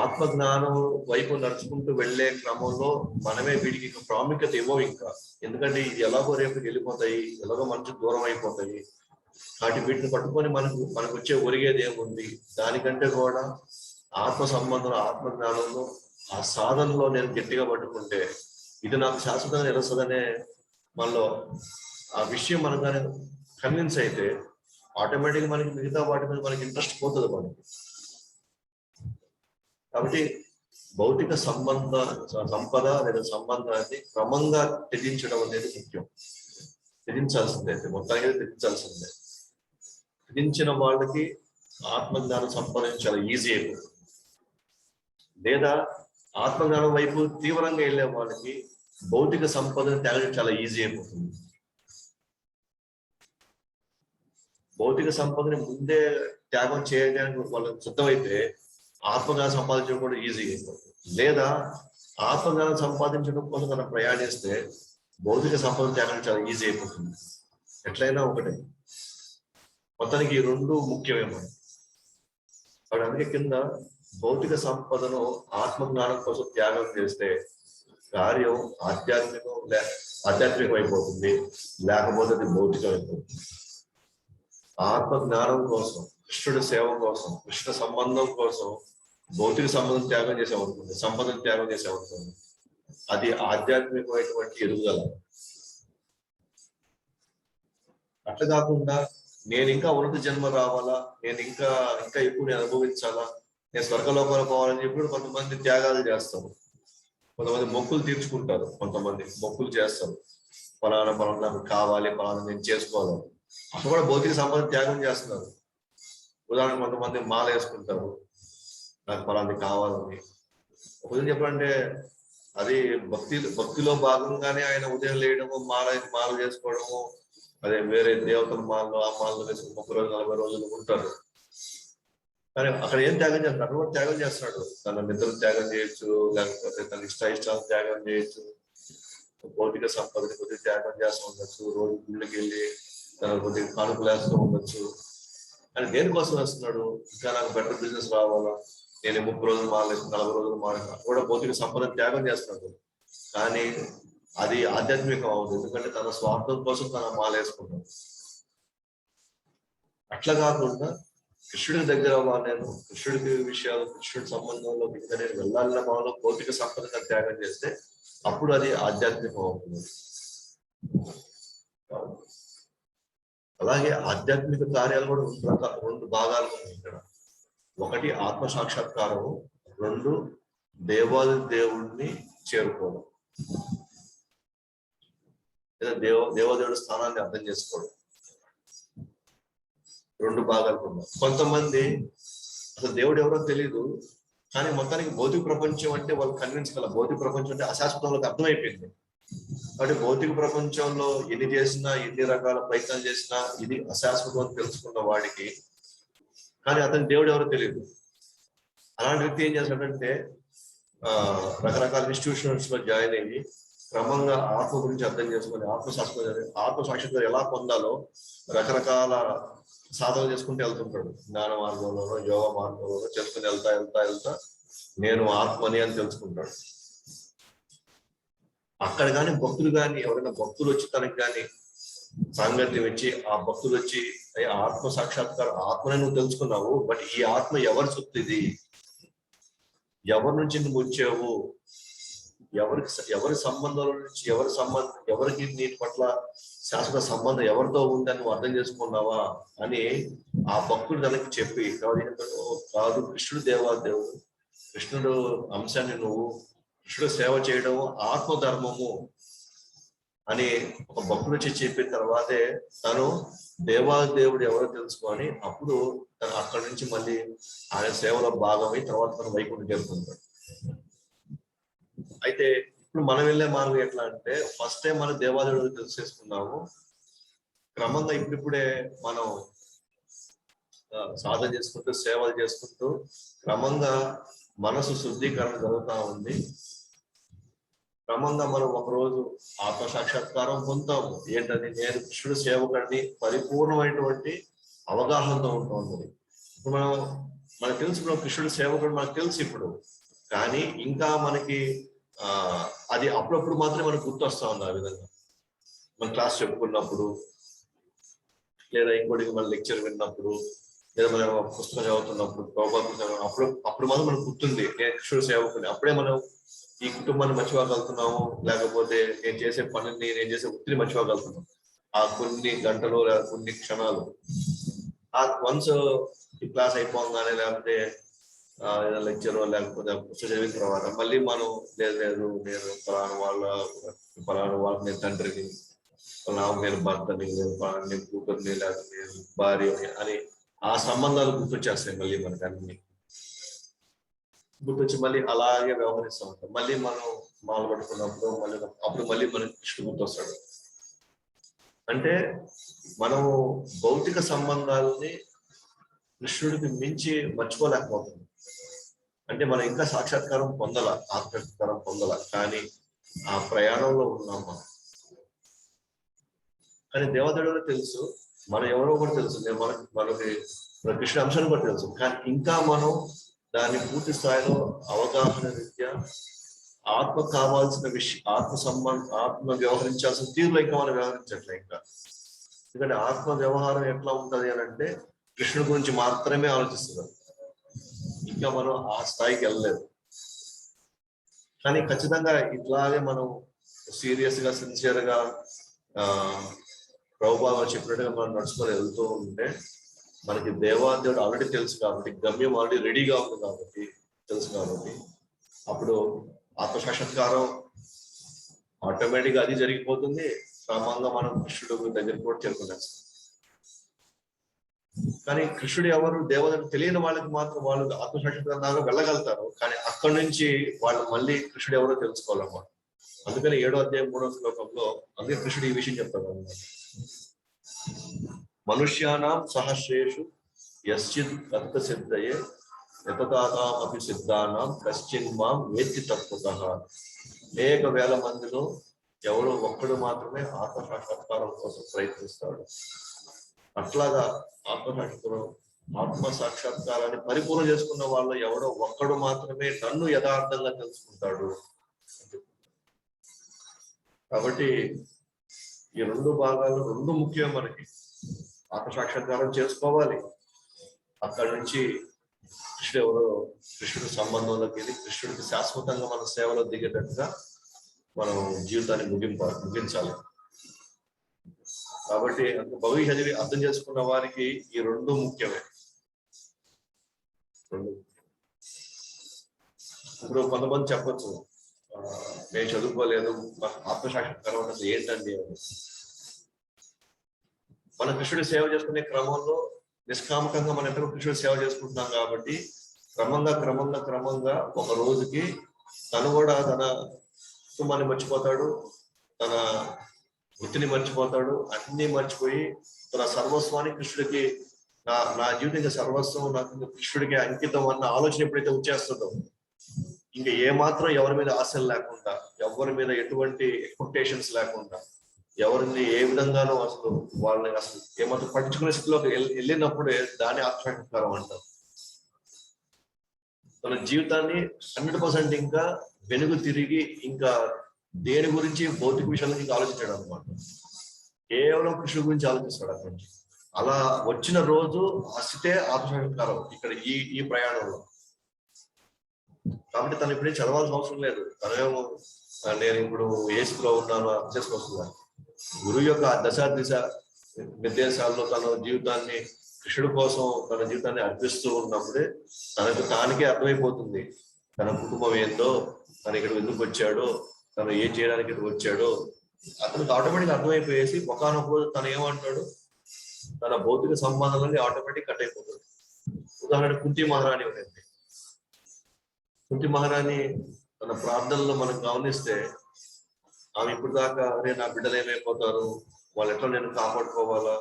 ఆత్మజ్ఞానం వైపు నడుచుకుంటూ వెళ్లే క్రమంలో మనమే వీటికి ప్రాముఖ్యత ఇవ్వం ఇంకా. ఎందుకంటే ఇది ఎలాగో రేపు వెళ్ళిపోతాయి, ఎలాగో మనసు దూరం అయిపోతాయి. కాబట్టి వీటిని పట్టుకొని మనకు వచ్చే ఒరిగేది ఏముంది? దానికంటే కూడా ఆత్మ సంబంధం, ఆత్మజ్ఞానంలో, ఆ సాధనలో నేను గట్టిగా పట్టుకుంటే ఇది నాకు శాశ్వతంగా నిలుస్తుందనే మనలో ఆ విషయం మనకు కానీ కన్విన్స్ అయితే ఆటోమేటిక్గా మనకి మిగతా వాటి మీద మనకి ఇంట్రెస్ట్ పోతుంది మనకి. కాబట్టి భౌతిక సంపద లేదా సంబంధాన్ని క్రమంగా త్యజించడం అనేది ముఖ్యం. త్యజించాల్సిందే, మొత్తానికి త్యజించాల్సిందే. త్యజించిన వాళ్ళకి ఆత్మజ్ఞానం సంపాదించడం చాలా ఈజీ అయిపోతుంది. లేదా ఆత్మజ్ఞానం వైపు తీవ్రంగా వెళ్ళే వాళ్ళకి భౌతిక సంపదను త్యాగం చాలా ఈజీ అయిపోతుంది. భౌతిక సంపదని ముందే త్యాగం చేయడానికి వాళ్ళు సిద్ధమైతే ఆత్మజ్ఞానం సంపాదించడం కూడా ఈజీగా అయిపోతుంది. లేదా ఆత్మజ్ఞానం సంపాదించడం కోసం మనం ప్రయాణిస్తే భౌతిక సంపద త్యాగం చాలా ఈజీ అయిపోతుంది. ఎట్లయినా ఒకటే, మొత్తానికి ఈ రెండు ముఖ్యమేమో. వాడు అందుకే కింద భౌతిక సంపదను ఆత్మజ్ఞానం కోసం త్యాగం చేస్తే కార్యం ఆధ్యాత్మికం అయిపోతుంది, లేకపోతే అది భౌతికం అయిపోతుంది. ఆత్మ జ్ఞానం కోసం, కృష్ణుడి సేవ కోసం, కృష్ణ సంబంధం కోసం భౌతిక సంబంధం త్యాగం చేసేవనుకోండి, సంపదను త్యాగం చేసేవనుకోండి, అది ఆధ్యాత్మికమైనటువంటి ఎదుగుదల. అట్లా కాకుండా నేను ఇంకా ఉన్నత జన్మ రావాలా, నేను ఇంకా ఎక్కువ నేను అనుభవించాలా, నేను స్వర్గలోకాలు పోవాలని చెప్పి కొంతమంది త్యాగాలు చేస్తారు. కొంతమంది మొక్కులు తీర్చుకుంటారు, కొంతమంది మొక్కులు చేస్తారు, ఫలానా నాకు కావాలి, ఫలానా నేను చేసుకోవాలి. అక్కడ కూడా భౌతిక సంపద త్యాగం చేస్తున్నారు. ఉదాహరణ కొంతమంది మాల వేసుకుంటారు, నాకు ఫలాన్ని కావాలని. ఒక విధంగా చెప్పాలంటే అది భక్తిలో భాగంగానే ఆయన ఉదయం లేయడము, మాల చేసుకోవడము, అదే వేరే దేవతల మాలలో ఆ మాలలో వేసుకుని 30 రోజులు 40 రోజులు ఉంటారు. కానీ అక్కడ ఏం త్యాగం చేస్తాడు? అక్కడ కూడా త్యాగం చేస్తున్నాడు. తన నిద్రలు త్యాగం చేయొచ్చు, లేకపోతే తన ఇష్టాలు త్యాగం చేయొచ్చు, భౌతిక సంపదని కొద్దిగా త్యాగం చేస్తూ ఉండొచ్చు, రోజు గుళ్ళకి వెళ్ళి తన కొద్దిగా కానుకలు వేస్తూ ఉండొచ్చు. అని దేనికోసం వేస్తున్నాడు? ఇంకా నాకు బెటర్ బిజినెస్ రావాలా, నేను 30 రోజులు మారలేదు, 40 రోజులు మారలేదు, కూడా భౌతిక సంపద త్యాగం చేస్తున్నాడు. కానీ అది ఆధ్యాత్మికం అవుతుంది, ఎందుకంటే తన స్వార్థం కోసం తన మాల వేసుకుంటాడు. అట్లా కాకుండా కృష్ణుడికి దగ్గర నేను కృష్ణుడికి విషయాలు, కృష్ణుడి సంబంధంలో ఇంకా నేను వెళ్ళాలన్న భావంలో భౌతిక సంపదగా త్యాగం చేస్తే అప్పుడు అది ఆధ్యాత్మికం అవుతుంది. అలాగే ఆధ్యాత్మిక కార్యాలు కూడా 2 భాగాలు ఉన్నాయి ఇక్కడ. ఒకటి ఆత్మ సాక్షాత్కారము, 2 దేవాది దేవుడిని చేరుకోవడం, లేదా దేవదేవుడి స్థానాన్ని అర్థం చేసుకోవడం. 2 భాగాలు ఉన్నాయి. కొంతమంది అసలు దేవుడు ఎవరో తెలియదు, కానీ మొత్తానికి భౌతిక ప్రపంచం అంటే వాళ్ళు కన్విన్స్ కల, భౌతిక ప్రపంచం అంటే అశాశ్వతం వాళ్ళకి అర్థమైపోయింది. కాబట్టి భౌతిక ప్రపంచంలో ఎన్ని చేసినా, ఎన్ని రకాల ప్రయత్నాలు చేసినా ఇది అశాశ్వతం అని తెలుసుకున్న వాడికి, కానీ అతని దేవుడు ఎవరో తెలియదు. అలాంటి వ్యక్తి ఏం చేస్తాడంటే రకరకాల ఇన్స్టిట్యూషన్స్ లో జాయిన్ అయ్యి క్రమంగా ఆత్మ గురించి అర్థం చేసుకొని ఆత్మసాక్షాత్కారం ఎలా పొందాలో రకరకాల సాధన చేసుకుంటూ వెళ్తుంటాడు. జ్ఞాన మార్గంలోనో యోగ మార్గంలోనో చేసుకుని వెళ్తా నేను ఆత్మని అని తెలుసుకుంటాడు. అక్కడ కానీ భక్తులు కానీ ఎవరైనా భక్తులు వచ్చి తనకి కానీ సాంగత్యం ఇచ్చి, ఆ భక్తులు వచ్చి ఆత్మ సాక్షాత్కారం, ఆత్మని నువ్వు తెలుసుకున్నావు, బట్ ఈ ఆత్మ ఎవరి సొత్తు, ఇది ఎవరి నుంచి నువ్వు వచ్చావు, ఎవరి సంబంధంలో నుంచి ఎవరికి నీ పట్ల శాశ్వత సంబంధం ఎవరితో ఉందని నువ్వు అర్థం చేసుకున్నావా అని ఆ భక్తుడు తనకి చెప్పి, కాదు కృష్ణుడు దేవాదేవుడు, కృష్ణుడు అంశాన్ని నువ్వు, కృష్ణుడు సేవ చేయడం ఆత్మధర్మము అని ఒక భక్తుడు వచ్చి చెప్పిన తర్వాతే తను దేవాదేవుడు ఎవరో తెలుసుకొని అప్పుడు తను అక్కడి నుంచి మళ్ళీ ఆయన సేవలో భాగమై తర్వాత తను వైకుంఠం చేరుకుంటాడు. అయితే ఇప్పుడు మనం వెళ్ళే మార్గం ఎట్లా అంటే, ఫస్ట్ టైం మనం దేవాదేవుడు తెలిసేసుకున్నాము, క్రమంగా ఇప్పుడిప్పుడే మనం సాధన చేసుకుంటూ సేవలు చేసుకుంటూ క్రమంగా మనసు శుద్ధీకరణ జరుగుతూ ఉంది. క్రమంగా మనం ఒకరోజు ఆత్మ సాక్షాత్కారం పొందుతాము. ఏంటది? నేను కృష్ణుడు సేవకుడిని పరిపూర్ణమైనటువంటి అవగాహనతో ఉంటుంది. ఇప్పుడు మనకు తెలుసు, ఇప్పుడు కృష్ణుడు సేవకుడు మనకు తెలుసు ఇప్పుడు. కానీ ఇంకా మనకి అది అప్పుడప్పుడు మాత్రమే మనకు గుర్తొస్తా ఉంది. ఆ విధంగా మన క్లాస్ చెప్పుకున్నప్పుడు, లేదా ఇంకోటికి మన లెక్చర్ విన్నప్పుడు, లేదా మన పుస్తకం చదువుతున్నప్పుడు, అప్పుడు మాత్రం మనకు గుర్తుంది నేను కృష్ణుడు సేవకుని. అప్పుడే మనం ఈ కుటుంబాన్ని మర్చిపోగలుగుతున్నాము, లేకపోతే నేను చేసే పనిని, నేను చేసే వృత్తిని మర్చిపోగలుగుతున్నాం. ఆ కొన్ని గంటలు లేదా కొన్ని క్షణాలు వన్స్ ఈ క్లాస్ అయిపోగానే, లేకపోతే ఏదైనా లెక్చర్ లేకపోతే పుస్తకం చదివిన తర్వాత మళ్ళీ మనం లేదు నేను ఫలానా వాళ్ళకి నేను తండ్రిని, నేను భర్తని, నేను కూతుర్ని, లేకపోతే నేను భార్యని అని ఆ సంబంధాలు గుర్తొచ్చేస్తాయి మళ్ళీ మనకి. అన్ని గుర్తొచ్చి మళ్ళీ అలాగే వ్యవహరిస్తూ ఉంటాం. మళ్ళీ మనం మాలు పట్టుకున్నప్పుడు అప్పుడు మళ్ళీ మనకి కృష్ణుడు గుర్తొస్తాడు. అంటే మనము భౌతిక సంబంధాలని కృష్ణుడికి మించి మర్చిపోలేకపోతున్నాం. అంటే మనం ఇంకా సాక్షాత్కారం ఆత్మసాక్షాత్కారం పొందాల, కానీ ఆ ప్రయాణంలో ఉన్నాం మనం. కానీ దేవదేవుడు తెలుసు, మనం ఎవరో కూడా తెలుసు, మనకి కృష్ణ అంశాన్ని కూడా తెలుసు. కానీ ఇంకా మనం దాన్ని పూర్తి స్థాయిలో అవగాహన రీత్యా ఆత్మ కావాల్సిన ఆత్మ వ్యవహరించాల్సిన తీరులో ఇంకా మనం వ్యవహరించట్లే ఇంకా. ఎందుకంటే ఆత్మ వ్యవహారం ఎట్లా ఉంటది అని అంటే కృష్ణుడి గురించి మాత్రమే ఆలోచిస్తున్నారు. ఇంకా మనం ఆ స్థాయికి వెళ్ళలేదు. కానీ ఖచ్చితంగా ఇట్లాగే మనం సీరియస్ గా, సిన్సియర్ గా ప్రభుపాద చెప్పినట్టుగా మనం నడుచుకొని వెళ్తూ ఉంటే మనకి దేవాదేవుడు ఆల్రెడీ తెలుసు కాబట్టి, గమ్యం ఆల్రెడీ రెడీగా ఉంది కాబట్టి, తెలుసు కాబట్టి అప్పుడు ఆత్మసాక్షాత్కారం ఆటోమేటిక్ గా అది జరిగిపోతుంది. క్రమంగా మనం కృష్ణుడు దగ్గరికి కూడా చేరుకునేస్తాం. కానీ కృష్ణుడు ఎవరు, దేవతలు తెలియని వాళ్ళకి మాత్రం వాళ్ళు ఆత్మసాక్షాత్కారం వెళ్ళగలుగుతారు. కానీ అక్కడి నుంచి వాళ్ళు మళ్ళీ కృష్ణుడు ఎవరో తెలుసుకోవాలన్నమాట. అందుకని 7వ అధ్యాయం 3వ శ్లోకంలో అందుకే కృష్ణుడు ఈ విషయం చెప్తాడు అన్నమాట. మనుష్యానాం సహస్రేషు యశ్చిత్ తత్వ సిద్ధయే యతతాతామపి సిద్ధానాం కశ్చిన్ మాం వేత్తి తత్వతః. అనేక వేల మందిలో ఎవరో ఒక్కడు మాత్రమే ఆత్మసాక్షాత్కారం కోసం ప్రయత్నిస్తాడు. అట్లాగా ఆత్మ సాక్షాత్కారాన్ని పరిపూర్ణ చేసుకున్న వాళ్ళు ఎవడో ఒక్కడు మాత్రమే నన్ను యథార్థంగా తెలుసుకుంటాడు. కాబట్టి ఈ 2 భాగాలు 2 ముఖ్యం. మనకి ఆత్మ సాక్షాత్కారం చేసుకోవాలి, అక్కడి నుంచి కృష్ణుడి సంబంధంలోకి వెళ్ళి కృష్ణుడికి శాశ్వతంగా మన సేవలో దిగేటట్టుగా మనం జీవితాన్ని ముగించాలి. కాబట్టి భవిష్య చదివి అర్థం చేసుకున్న వారికి ఈ 2 ముఖ్యమే. ఇప్పుడు కొంతమంది చెప్పొచ్చు, నేను చదువుకోలేదు, ఆత్మసాక్షాత్కారం అంటే ఏంటండి అని. మన కృష్ణుడి సేవ చేసుకునే క్రమంలో నిష్కామకంగా మనం ఎంతో కృష్ణుడి సేవ చేసుకుంటున్నాం కాబట్టి క్రమంగా ఒక రోజుకి తను కూడా తన కుటుంబాన్ని మర్చిపోతాడు, తన వృత్తిని మర్చిపోతాడు, అన్ని మర్చిపోయి తన సర్వస్వాన్ని కృష్ణుడికి, నా జీవితం సర్వస్వం నాకు కృష్ణుడికి అంకితం అన్న ఆలోచన ఎప్పుడైతే వచ్చేస్తుందో, ఇంకా ఏమాత్రం ఎవరి మీద ఆశలు లేకుండా, ఎవరి మీద ఎటువంటి ఎక్స్పెక్టేషన్స్ లేకుండా, ఎవరిని ఏ విధంగానో వాళ్ళని ఏమాత్రం పట్టించుకునే స్థితిలోకి వెళ్ళినప్పుడే దాని ఆత్మసాక్షాత్కారం అంటారు. తన జీవితాన్ని 100% ఇంకా వెనుగు తిరిగి ఇంకా దేని గురించి భౌతిక విషయాల గురించి ఆలోచించాడు అనమాట. కేవలం కృష్ణుడి గురించి ఆలోచిస్తాడు అక్కడి నుంచి. అలా వచ్చిన రోజు అసితే ఆత్మసాక్షాత్కారం ఇక్కడ ఈ ప్రయాణంలో. కాబట్టి తను ఇప్పుడే చదవాల్సిన అవసరం లేదు. తనేమో నేను ఇప్పుడు ఏ స్థితిలో ఉన్నాను అర్థం చేసుకొస్తున్నాను. గురువు యొక్క దశ నిర్దేశాల్లో తన జీవితాన్ని కృష్ణుడి కోసం తన జీవితాన్ని అర్పిస్తూ ఉన్నప్పుడే తానికే అర్థమైపోతుంది తన కుటుంబం ఏందో, తను ఇక్కడ ఎందుకు వచ్చాడో, తను ఏం చేయడానికి ఇక్కడ వచ్చాడో అతనికి ఆటోమేటిక్ అర్థమైపోయేసి ఒకనొక రోజు తను ఏమంటాడు, తన భౌతిక సంబంధాలన్నీ ఆటోమేటిక్ కట్ అయిపోతుంది. ఉదాహరణ కుంతి మహారాణి ఉంటుంది. కుంతి మహారాణి తన ప్రార్థనలో మనం గమనిస్తే ఆమె ఇప్పుడు దాకా అరే నా బిడ్డలు ఏమైపోతారు, వాళ్ళు ఎట్లా నేను కాపాడుకోవాలా,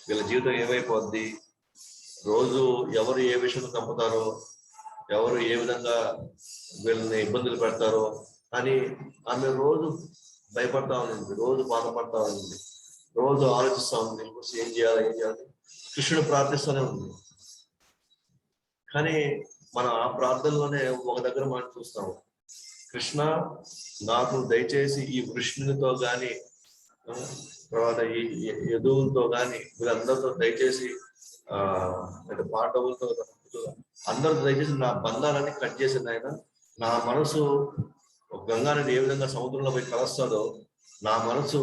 వీళ్ళ జీవితం ఏమైపోద్ది, రోజు ఎవరు ఏ విషయంలో చంపుతారో, ఎవరు ఏ విధంగా వీళ్ళని ఇబ్బందులు పెడతారో అని ఆమె రోజు భయపడతా ఉంది, రోజు బాధపడతా ఉంది, రోజు ఆలోచిస్తా ఉంది, ఏం చేయాలి ఏం చేయాలి. కృష్ణుడు ప్రార్థిస్తూనే ఉంది. కానీ మనం ఆ ప్రార్థనలోనే ఒక దగ్గర మనం చూస్తాము, కృష్ణ నాకు దయచేసి ఈ కృష్ణునితో గాని తర్వాత ఈ యదువులతో గాని వీళ్ళందరితో దయచేసి అంటే పాండవులతో అందరితో దయచేసి నా బంధాలన్నీ కట్ చేసింది ఆయన. నా మనసు గంగా నది ఏ విధంగా సముద్రంలో పోయి కలుస్తుందో నా మనసు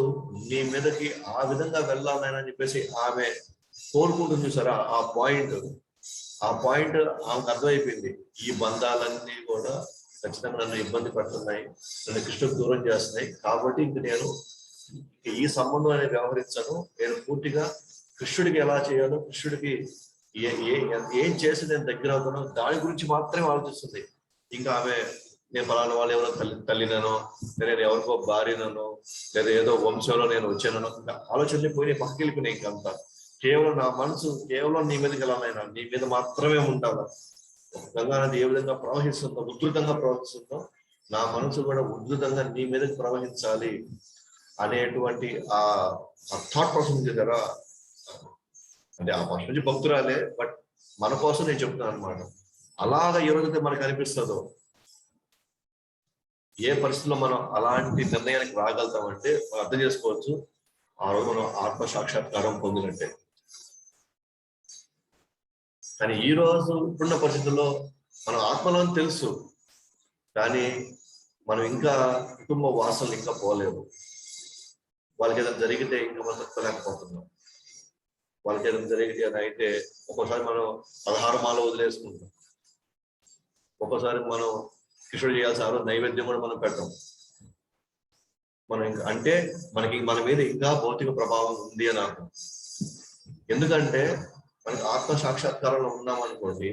నీ మీదకి ఆ విధంగా వెళ్ళాలని అని చెప్పేసి ఆమె కోరుకుంటుంది చూసారా. ఆ పాయింట్ ఆమెకు అర్థమైపోయింది, ఈ బంధాలన్నీ కూడా ఖచ్చితంగా నన్ను ఇబ్బంది పడుతున్నాయి, నన్ను కృష్ణుడికి దూరం చేస్తున్నాయి, కాబట్టి ఇంక నేను ఈ సంబంధం అనేది వ్యవహరించను, నేను పూర్తిగా కృష్ణుడికి ఎలా చేయాలో, కృష్ణుడికి ఏం చేసి నేను దగ్గర అవుతానో దాని గురించి మాత్రమే ఆలోచిస్తుంది. ఇంకా ఆమె నేను ఫలానా వాళ్ళు ఎవరో తల్లినో, నేను ఎవరికో భార్యనో, లేదా ఏదో వంశంలో నేను వచ్చానో ఆలోచనలు పోయి పక్కకి వెళ్ళిపోయినాయి. ఇంకంతా కేవలం నా మనసు కేవలం నీ మీదకి వెళ్ళాలైనా, నీ మీద మాత్రమే ఉండాలి. గంగా నది ఏ విధంగా ప్రవహిస్తుందో, ఉధృతంగా ప్రవహిస్తుందో నా మనసు కూడా ఉధృతంగా నీ మీదకి ప్రవహించాలి అనేటువంటి ఆ థాట్ ప్రాసెస్ కదా. అంటే ఆ ఫస్ట్ నుంచి భక్తురాలే, బట్ మన కోసం నేను చెప్తున్నాను అనమాట. అలాగా ఏ రోజైతే మనకు అనిపిస్తుందో, ఏ పరిస్థితుల్లో మనం అలాంటి నిర్ణయానికి రాగలుగుతామంటే మనం అర్థం చేసుకోవచ్చు, ఆ రోజు మనం ఆత్మ సాక్షాత్కారం పొందినట్టే. కానీ ఈ రోజు ఇప్పుడున్న పరిస్థితుల్లో మనం ఆత్మలో తెలుసు, కానీ మనం ఇంకా కుటుంబ వాసనలు ఇంకా పోలేము. వాళ్ళకి ఏదైనా జరిగితే ఇంకా మనం తప్పలేకపోతున్నాం. వాళ్ళకి ఏదైనా జరిగితే అని అయితే ఒక్కోసారి మనం 16 మాల వదిలేసుకుంటాం, ఒక్కోసారి మనం కృష్ణుడు చేయాల్సిన ఆ రోజు నైవేద్యం కూడా మనం పెట్టాం. మనం ఇంకా అంటే మనకి మన మీద ఇంకా భౌతిక ప్రభావం ఉంది అని అర్థం. ఎందుకంటే మనకి ఆత్మ సాక్షాత్కారంలో ఉన్నాం అనుకోండి,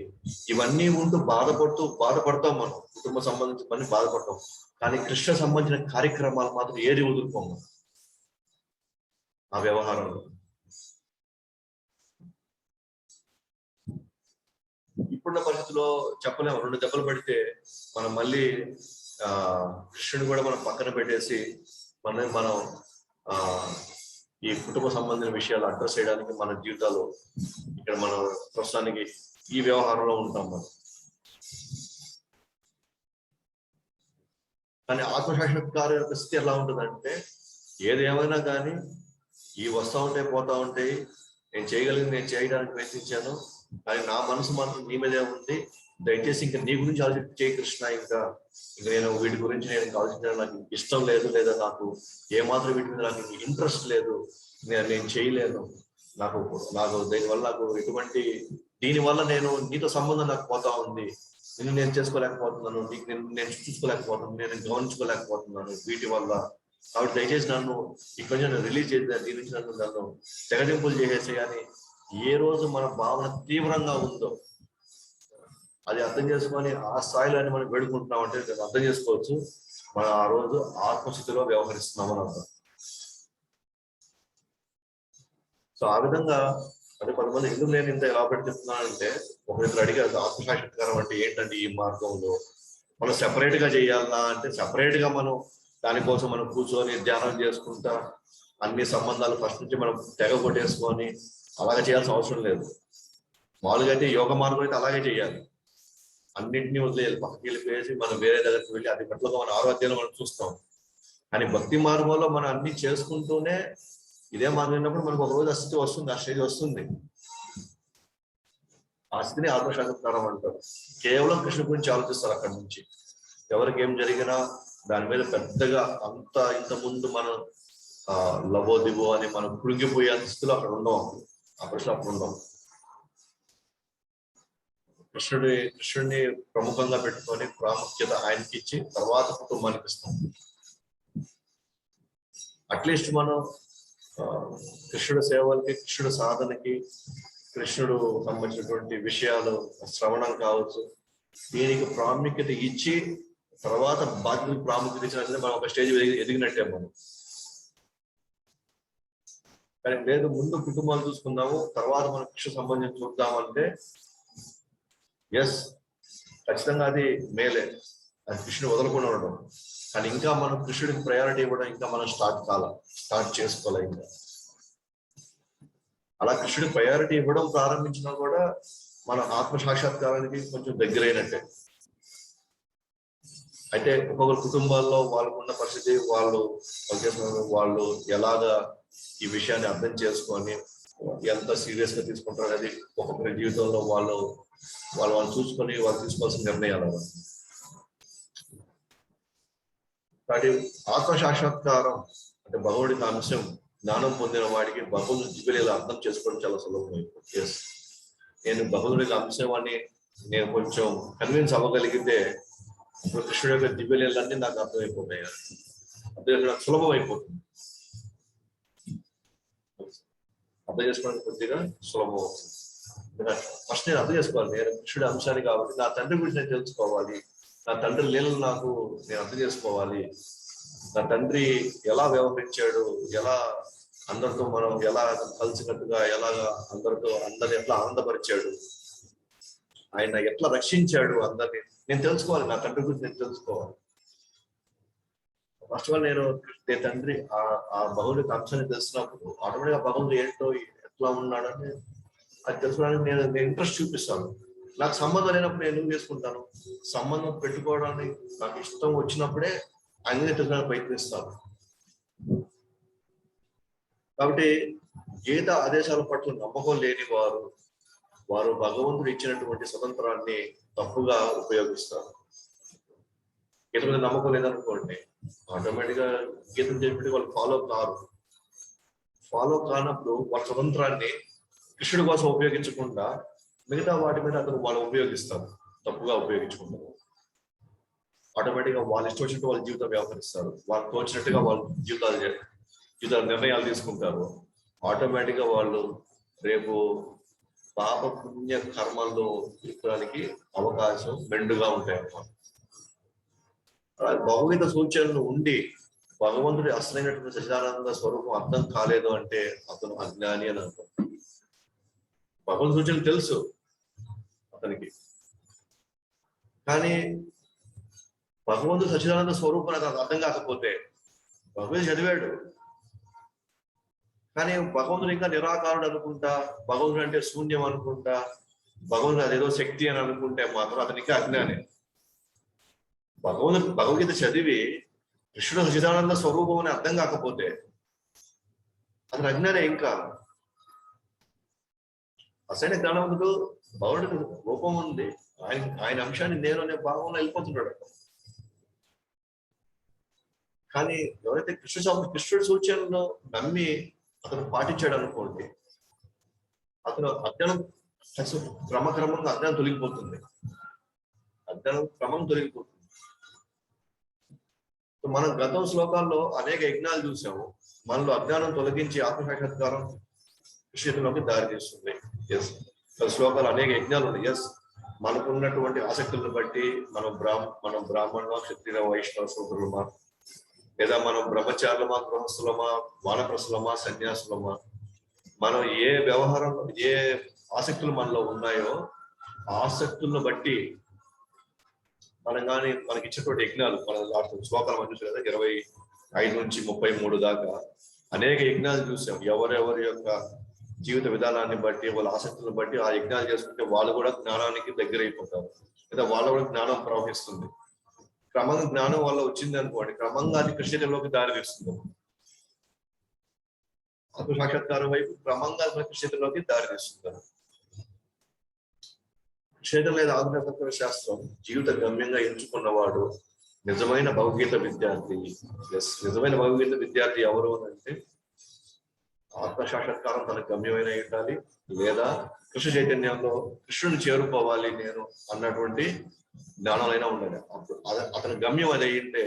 ఇవన్నీ ఉంటూ బాధపడతాం, మనం కుటుంబ సంబంధించిన పని బాధపడతాం, కానీ కృష్ణ సంబంధించిన కార్యక్రమాలు మాత్రం ఏది వదులుకోము ఆ వ్యవహారంలో. ఇప్పుడున్న పరిస్థితిలో చెప్పలేము, 2 దెబ్బలు పడితే మనం మళ్ళీ కృష్ణుని కూడా మనం పక్కన పెట్టేసి మనం ఈ కుటుంబ సంబంధించిన విషయాలు అడ్రస్ చేయడానికి మన జీవితాలు ఇక్కడ మనం ప్రస్తుతానికి ఈ వ్యవహారంలో ఉంటాం మనం. కానీ ఆత్మసాక్షాత్కారం యొక్క స్థితి ఎలా ఉంటుందంటే, ఏదేమైనా కానీ ఈ వస్తూ ఉంటాయి పోతా ఉంటాయి, నేను చేయగలిగింది నేను చేయడానికి ప్రయత్నించాను, కానీ నా మనసు మాత్రం నీ మీదే ఉంది, దయచేసి ఇంకా నీ గురించి ఆలోచించే కృష్ణ, ఇంకా నేను వీటి గురించి నేను ఆలోచించడం నాకు ఇష్టం లేదు, లేదా నాకు ఏమాత్రం వీటి మీద నాకు ఇంట్రెస్ట్ లేదు, నేను చేయలేను, నాకు దీనివల్ల నాకు ఎటువంటి దీనివల్ల నేను నీతో సంబంధం నాకు పోతా ఉంది, నేను చేసుకోలేకపోతున్నాను, నీకు నేను చూసుకోలేకపోతున్నాను, నేను గమనించుకోలేకపోతున్నాను వీటి వల్ల. కాబట్టి దయచేసి నన్ను ఇక్కడ నుంచి నన్ను రిలీజ్ చేద్దా, దీని నుంచి నన్ను తెగదింపులు చేసేసి. కానీ ఏ రోజు మన భావన తీవ్రంగా ఉందో అది అర్థం చేసుకొని ఆ స్థాయిలో మనం వేడుకుంటున్నాం అంటే అర్థం చేసుకోవచ్చు మనం ఆ రోజు ఆత్మస్థితిలో వ్యవహరిస్తున్నామని అర్థం. సో ఆ విధంగా అంటే కొంతమంది ఎందుకు నేను ఇంత ఎలా పెట్టి చెప్తున్నానంటే, ఒకరిద్దరు అడిగారు ఆత్మసాక్షాత్కారం అంటే ఏంటంటే ఈ మార్గంలో మనం సెపరేట్ గా చేయాలా అంటే, సెపరేట్ గా మనం దానికోసం మనం కూర్చొని ధ్యానం చేసుకుంటా అన్ని సంబంధాలు ఫస్ట్ నుంచి మనం తెగ కొట్టేసుకొని అలాగే చేయాల్సిన అవసరం లేదు. మామూలుగా అయితే యోగ మార్గం అయితే అలాగే చేయాలి, అన్నింటినీ వదిలేయాలి, పక్కకి వెళ్ళిపోయేసి మనం వేరే దగ్గరికి వెళ్ళి అది పట్ల మన ఆరోగ్యాన్ని మనం చూస్తాం. కానీ భక్తి మార్గంలో మనం అన్ని చేసుకుంటూనే ఇదే మార్గం అయినప్పుడు మనకు ఒక రోజు ఆ స్థితి వస్తుంది, ఆ స్టేజ్ వస్తుంది. ఆ స్థితిని ఆత్మసాక్షాత్కారం అంటారు. కేవలం కృష్ణ గురించి ఆలోచిస్తారు. అక్కడి నుంచి ఎవరికి ఏం జరిగినా దాని మీద పెద్దగా ఇంత ముందు మనం లవో దివో అని మనం కృంగిపోయే స్థితిలో అక్కడ ఉండవు, అప్పుడు ఉండవు. కృష్ణుడిని ప్రముఖంగా పెట్టుకొని ప్రాముఖ్యత ఆయనకి ఇచ్చి తర్వాత కుటుంబానికి ఇస్తాం. అట్లీస్ట్ మనం కృష్ణుడు సేవలకి, కృష్ణుడు సాధనకి, కృష్ణుడు సంబంధించినటువంటి విషయాలు శ్రవణం కావచ్చు, దీనికి ప్రాముఖ్యత ఇచ్చి తర్వాత బాధ్యతలకు ప్రాముఖ్యత ఇచ్చినట్లయితే మనం ఒక స్టేజ్ ఎదిగినట్టే మనం. కానీ లేదు ముందు కుటుంబాలు చూసుకుందాము తర్వాత మనం కృష్ణ సంబంధించి చూద్దామంటే ఎస్ ఖచ్చితంగా అది మేలే, అది కృష్ణుడు వదలకుండా ఉండడం. కానీ ఇంకా మనం కృష్ణుడికి ప్రయారిటీ ఇవ్వడం ఇంకా మనం స్టార్ట్ చేసుకోవాలి. ఇంకా అలా కృష్ణుడికి ప్రయారిటీ ఇవ్వడం ప్రారంభించినా కూడా మన ఆత్మ సాక్షాత్కారానికి కొంచెం దగ్గరైనట్టే. అయితే ఒక్కొక్క కుటుంబాల్లో వాళ్ళకున్న పరిస్థితి, వాళ్ళు ఎలాగా ఈ విషయాన్ని అర్థం చేసుకొని ఎంత సీరియస్ గా తీసుకుంటారు అనేది ఒక్కొక్కరి జీవితంలో వాళ్ళు చూసుకొని వాళ్ళు తీసుకోవాల్సిన నిర్ణయాలు. కాబట్టి ఆత్మ సాక్షాత్కారం అంటే భగవుడికి అంశం జ్ఞానం పొందిన వాడికి భగవంతుడి దివ్యలీల అర్థం చేసుకోవడం చాలా సులభమైపోతుంది. ఎస్, నేను భగవంతుడికి అంశం అని నేను కొంచెం కన్విన్స్ అవ్వగలిగితే ఇప్పుడు కృష్ణుడి యొక్క దివ్యలీలన్నీ నాకు అర్థమైపోతాయి, నాకు సులభం అయిపోతుంది, అర్థం చేసుకోవడానికి కొద్దిగా సులభం అవుతుంది. ఫస్ట్ నేను అర్థం చేసుకోవాలి, నేను కృష్ణుడి అంశాన్ని కాబట్టి నా తండ్రి గురించి నేను తెలుసుకోవాలి, నా తండ్రి లీలలు నేను అర్థం చేసుకోవాలి, నా తండ్రి ఎలా వ్యవహరించాడు, ఎలా అందరితో మనం ఎలా కలిసికట్టుగా ఎలాగా అందరిని ఎట్లా ఆనందపరిచాడు, ఆయన ఎట్లా రక్షించాడు అందరినీ నేను తెలుసుకోవాలి, నా తండ్రి గురించి నేను తెలుసుకోవాలి. ఫస్ట్ ఆఫ్ ఆల్ నేను తండ్రి ఆ భగవంతుడి అంశాన్ని తెలిసినప్పుడు ఆటోమేటిక్గా భగవంతుడు ఏంటో ఎట్లా ఉన్నాడని అది తెలుసుకోవడానికి నేను ఇంట్రెస్ట్ చూపిస్తాను. నాకు సంబంధం లేనప్పుడు నేను ఎందుకు చేసుకుంటాను? సంబంధం పెట్టుకోవడానికి నాకు ఇష్టం వచ్చినప్పుడే అన్ని తెలుసుకోవడానికి ప్రయత్నిస్తాను. కాబట్టి గీత ఆదేశాల పట్ల నమ్మకం లేని వారు భగవంతుడు ఇచ్చినటువంటి స్వతంత్రాన్ని తప్పుగా ఉపయోగిస్తారు. గీత మీద నమ్మకం లేదనుకోండి, ఆటోమేటిక్గా గీతను చెప్పి వాళ్ళు ఫాలో కానప్పుడు వాళ్ళ స్వతంత్రాన్ని కృష్ణుడి కోసం ఉపయోగించకుండా మిగతా వాటి మీద వాళ్ళు ఉపయోగిస్తారు, తప్పుగా ఉపయోగించుకుంటారు. ఆటోమేటిక్గా వాళ్ళు ఇష్టం వచ్చినట్టు వాళ్ళ జీవితం వ్యవహరిస్తారు, వాళ్ళు తోచినట్టుగా వాళ్ళ జీవితాల నిర్ణయాలు తీసుకుంటారు. ఆటోమేటిక్గా వాళ్ళు రేపు పాప పుణ్య కర్మల్లో తీర్చడానికి అవకాశం మెండుగా ఉంటాయి అన్నమాట. భగవద్గీత సూచనలు ఉండి భగవంతుడి అసలైనటువంటి సచిదానంద స్వరూపం అర్థం కాలేదు అంటే అతను అజ్ఞాని అని అర్థం. భగవంతుడి సూచనలు తెలుసు అతనికి, కానీ భగవంతుడు సచిదానంద స్వరూపం అతను అర్థం కాకపోతే భగవంతుడు చదివాడు కానీ భగవంతుడు ఇంకా నిరాకారుడు అనుకుంటా, భగవంతుడు అంటే శూన్యం అనుకుంటా, భగవంతుడు అదేదో శక్తి అని అనుకుంటే మాత్రం అతనికి అజ్ఞానే. భగవద్గీత చదివి కృష్ణుడు సచిదానంద స్వరూపం అని అర్థం కాకపోతే అతను అజ్ఞానే. ఇంకా అసలైన జ్ఞానవంతుడు భగవంతుడికి రూపం ఉంది, ఆయన అంశాన్ని నేను అనే భావంలో వెళ్ళిపోతున్నాడు. కానీ ఎవరైతే కృష్ణుడి సూచనలో నమ్మి అతను పాటించాడు అనుకోండి, అతను అజ్ఞానం క్రమంగా అజ్ఞానం తొలగిపోతుంది. మనం గతం శ్లోకాల్లో అనేక యజ్ఞాలు చూసాము. మనలో అజ్ఞానం తొలగించి ఆత్మసాక్షాత్కారం కృష్ణుడిలోకి దారి తీస్తుంది. ఎస్, శ్లోకాలు అనేక యజ్ఞాలు ఉన్నాయి. ఎస్, మనకున్నటువంటి ఆసక్తులను బట్టి మనం బ్రాహ్మణులమా, క్షత్రియ, వైష్ణవ, శూద్రులమా, లేదా మనం బ్రహ్మచారులమా, గృహస్థులమా, వానప్రస్థులమా, సన్యాసులమా, మనం ఏ వ్యవహారంలో ఏ ఆసక్తులు మనలో ఉన్నాయో ఆసక్తులను బట్టి మనం కానీ మనకి ఇచ్చినటువంటి యజ్ఞాలు మన శ్లోకాలు మనం చూసాం కదా, 25 నుంచి 33 దాకా అనేక యజ్ఞాలు చూసాం. ఎవరెవరి యొక్క జీవిత విధానాన్ని బట్టి వాళ్ళ ఆసక్తులను బట్టి ఆ యజ్ఞాలు చేసుకుంటే వాళ్ళు కూడా జ్ఞానానికి దగ్గర అయిపోతారు, లేదా వాళ్ళ కూడా జ్ఞానం ప్రవహిస్తుంది. క్రమంగా జ్ఞానం వల్ల వచ్చింది అనుకోండి, క్రమంగా అది కృష్ణలోకి దారి తీస్తుంది. ఆత్మ సాక్షాత్కారం వైపు క్రమంగా కృష్ణలోకి దారి తీస్తుంది. కృష్ణ లేదా ఆత్మ శాస్త్రం జీవిత గమ్యంగా ఎంచుకున్నవాడు నిజమైన భగవద్గీత విద్యార్థి. నిజమైన భగవద్గీత విద్యార్థి ఎవరు అని అంటే ఆత్మ సాక్షాత్కారం తన గమ్యమైన ఉండాలి, లేదా కృష్ణ చైతన్యంలో కృష్ణుని చేరుకోవాలి నేను అన్నటువంటి జ్ఞానాలైనా ఉండాలి. అతని గమ్యం అది అయింటే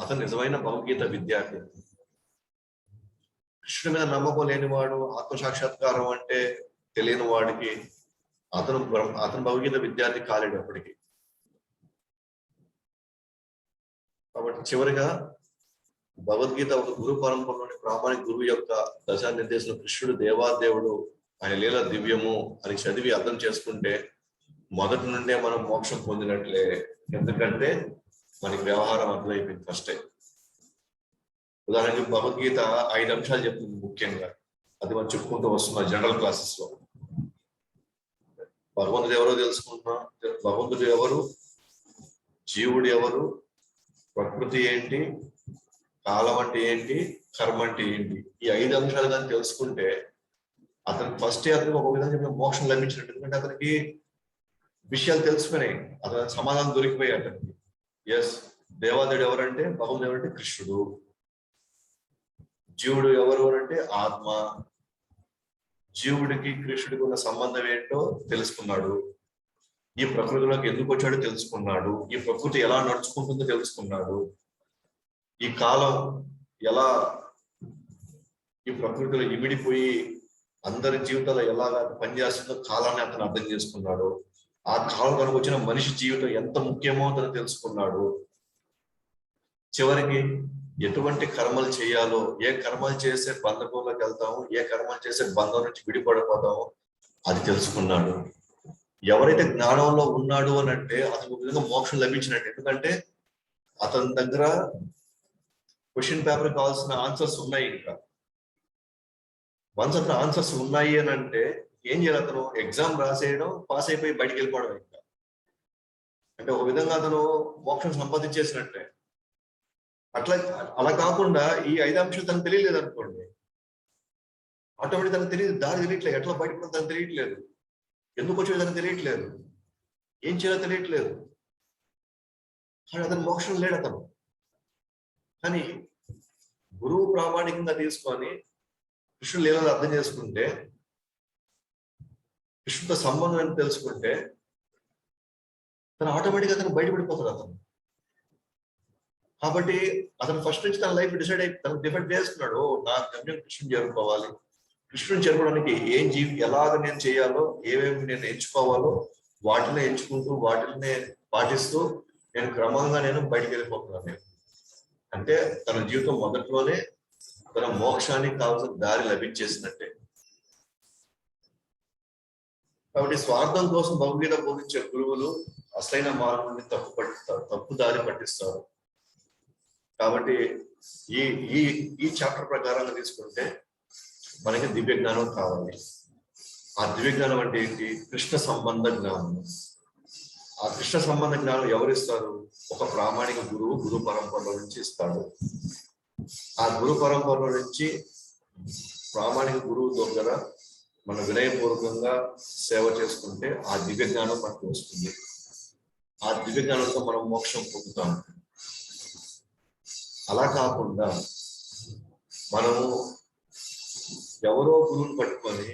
అతను నిజమైన భగవద్గీత విద్యార్థి. కృష్ణుడి మీద నమ్మకం లేనివాడు, ఆత్మ సాక్షాత్కారం అంటే తెలియని వాడికి అతను భగవద్గీత విద్యార్థి కాలేడు అప్పటికి. కాబట్టి చివరిగా భగవద్గీత ఒక గురు పరంపరలోని ప్రామాణిక గురువు యొక్క దశానిర్దేశం కృష్ణుడు దేవాదేవుడు, ఆయన లీల దివ్యము అని చదివి అర్థం చేసుకుంటే మొదటి నుండే మనం మోక్షం పొందినట్లే. ఎందుకంటే మనకి వ్యవహారం అర్థమైపోయింది ఫస్టే. ఉదాహరణకి భగవద్గీత 5 అంశాలు చెప్తుంది ముఖ్యంగా. అది మనం చెప్పుకుంటూ వస్తున్నాం జనరల్ క్లాసెస్ లో. భగవంతుడు ఎవరో తెలుసుకుంటున్నాం. భగవంతుడు ఎవరు, జీవుడు ఎవరు, ప్రకృతి ఏంటి, కాలం అంటే ఏంటి, కర్మ అంటే ఏంటి, ఈ 5 అంశాలు కానీ తెలుసుకుంటే అతను ఫస్ట్ అతనికి ఒక విధంగా మోక్షం లభించినట్టు. ఎందుకంటే అతనికి విషయాలు తెలిసిపోయినాయి, అతని సమాధానం దొరికిపోయాయి అతనికి. ఎస్, దేవాదేవుడు ఎవరంటే, భగవంతుడు ఎవరంటే కృష్ణుడు. జీవుడు ఎవరు అంటే ఆత్మ. జీవుడికి కృష్ణుడికి ఉన్న సంబంధం ఏంటో తెలుసుకున్నాడు. ఈ ప్రకృతిలోకి ఎందుకు వచ్చాడో తెలుసుకున్నాడు. ఈ ప్రకృతి ఎలా నడుచుకుంటుందో తెలుసుకున్నాడు. ఈ కాలం ఎలా ఈ ప్రకృతిలో ఇమిడిపోయి అందరి జీవితాల్లో ఎలాగా పనిచేస్తుందో కాలాన్ని అతను అర్థం చేసుకున్నాడు. ఆ కాలం కనుక వచ్చిన మనిషి జీవితం ఎంత ముఖ్యమో అతను తెలుసుకున్నాడు. చివరికి ఎటువంటి కర్మలు చేయాలో, ఏ కర్మలు చేసే బంధకంలోకి వెళ్తాము, ఏ కర్మలు చేసే బంధం నుంచి విడిపడిపోతామో అది తెలుసుకున్నాడు. ఎవరైతే జ్ఞానంలో ఉన్నాడు అని అంటే అతనికి ఒక విధంగా మోక్షం లభించినట్టు. ఎందుకంటే అతని దగ్గర క్వశ్చన్ పేపర్ కావాల్సిన ఆన్సర్స్ ఉన్నాయి. ఇంకా వన్స్ అతను ఆన్సర్స్ ఉన్నాయి అని అంటే ఏం చేయాలి, అతను ఎగ్జామ్ రాసేయడం, పాస్ అయిపోయి బయటికి వెళ్ళిపోవడం. ఇంకా అంటే ఒక విధంగా అతను మోక్షం సంపాదించేసినట్టే. అలా కాకుండా ఈ 5 అంశాలు తనకు తెలియలేదు అనుకోండి, ఆటోమేటిక్ తనకు తెలియదు, దారి తెలియట్లేదు, ఎట్లా బయటపడడం తనకు తెలియట్లేదు, ఎందుకు వచ్చేది తనకు తెలియట్లేదు, ఏం చేయాలో తెలియట్లేదు. కానీ అతను మోక్షం లేడు అతను. కానీ గురువు ప్రామాణికంగా తీసుకొని కృష్ణుడు లీలను అర్థం చేసుకుంటే, కృష్ణుడితో సంబంధం తెలుసుకుంటే తను ఆటోమేటిక్గా అతను బయటపడిపోతాడు అతను. కాబట్టి అతను ఫస్ట్ నుంచి తన లైఫ్ డిసైడ్ చేసుకున్నాడు. నా గమ్యం కృష్ణుని చేరుకోవాలి, కృష్ణుని చేరుకోవడానికి ఎలాగ నేను చేయాలో, ఏమేమి నేను ఎంచుకోవాలో వాటినే ఎంచుకుంటూ వాటినే పాటిస్తూ నేను క్రమంగా బయటికి వెళ్ళిపోతున్నాను. అంటే తన జీవితం మొదట్లోనే తన మోక్షానికి కావాల్సిన దారి లభించేసినట్టే. కాబట్టి స్వార్థం కోసం భగవద్గీత బోధించే గురువులు అసలైన మార్గాన్ని తప్పు దారి పట్టిస్తారు. కాబట్టి ఈ ఈ ఈ చాప్టర్ ప్రకారంగా తీసుకుంటే మనకి దివ్య జ్ఞానం కావాలి. ఆ దివ్య జ్ఞానం అంటే ఏంటి? కృష్ణ సంబంధ జ్ఞానం. ఆ కృష్ణ సంబంధ జ్ఞానం ఎవరు ఇస్తారు? ఒక ప్రామాణిక గురువు గురు పరంపరలో నుంచి ఇస్తాడు. ఆ గురు పరంపరలో నుంచి ప్రామాణిక గురువు దగ్గర మనం వినయపూర్వకంగా సేవ చేసుకుంటే ఆ దివ్య జ్ఞానం మనకు వస్తుంది. ఆ దివ్య జ్ఞానంతో మనం మోక్షం పొందుతాం. అలా కాకుండా మనము ఎవరో గురువుని పట్టుకొని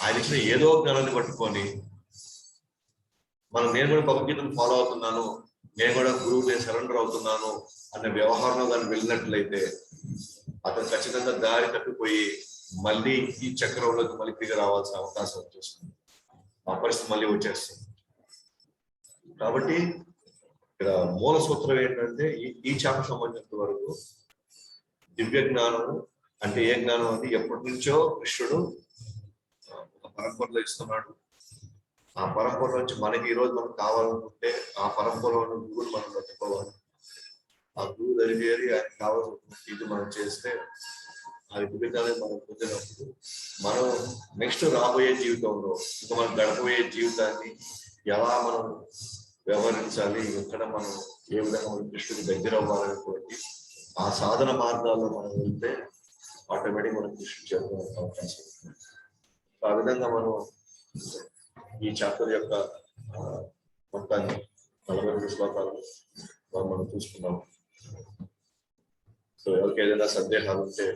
ఆయన ఇచ్చిన ఏదో జ్ఞానాన్ని పట్టుకొని నేను కూడా భగవద్గీతను ఫాలో అవుతున్నాను, నేను కూడా గురువు సరెండర్ అవుతున్నాను అన్న వ్యవహారంలో కానీ వెళ్ళినట్లయితే అతను ఖచ్చితంగా దారి తప్పిపోయి మళ్ళీ ఈ చక్రంలోకి మళ్ళీ తిరిగి రావాల్సిన అవకాశం వచ్చేస్తుంది. ఆ పరిస్థితి మళ్ళీ వచ్చేస్తుంది. కాబట్టి ఇక్కడ మూల సూత్రం ఏంటంటే ఈ చాప్టర్ సంబంధించినంత వరకు దివ్య జ్ఞానము అంటే ఏ జ్ఞానం అంటే ఎప్పటి నుంచో కృష్ణుడు ఒక పరంపరలో ఇస్తున్నాడు. ఆ పరంపర నుంచి మనకి ఈ రోజు మనకు కావాలనుకుంటే ఆ పరంపరలో గురువుని మనం పట్టుకోవాలి. ఆ గురువు జరిగేది ఆయనకి కావాల్సిన ఇది మనం చేస్తే ఆ దివ్య జ్ఞానం మనం పొందినప్పుడు మనం నెక్స్ట్ రాబోయే జీవితంలో ఇంకా మనం గడపబోయే జీవితాన్ని ఎలా మనం వ్యవహరించాలి, ఎక్కడ మనం ఏ విధంగా మనం కృష్ణుడికి దగ్గర అవ్వాలనేటువంటి ఆ సాధన మార్గాల్లో మనం వెళ్తే ఆటోమేటిక్ మనం కృష్ణుడు చేరుకునే అవకాశం ఉంటుంది. ఆ విధంగా మనం ఈ చాప్టర్ యొక్క మొత్తాన్ని 42 శ్లోకాలు మనం చూసుకున్నాం. సో ఎవరికి ఏదైనా సందేహాలు ఉంటే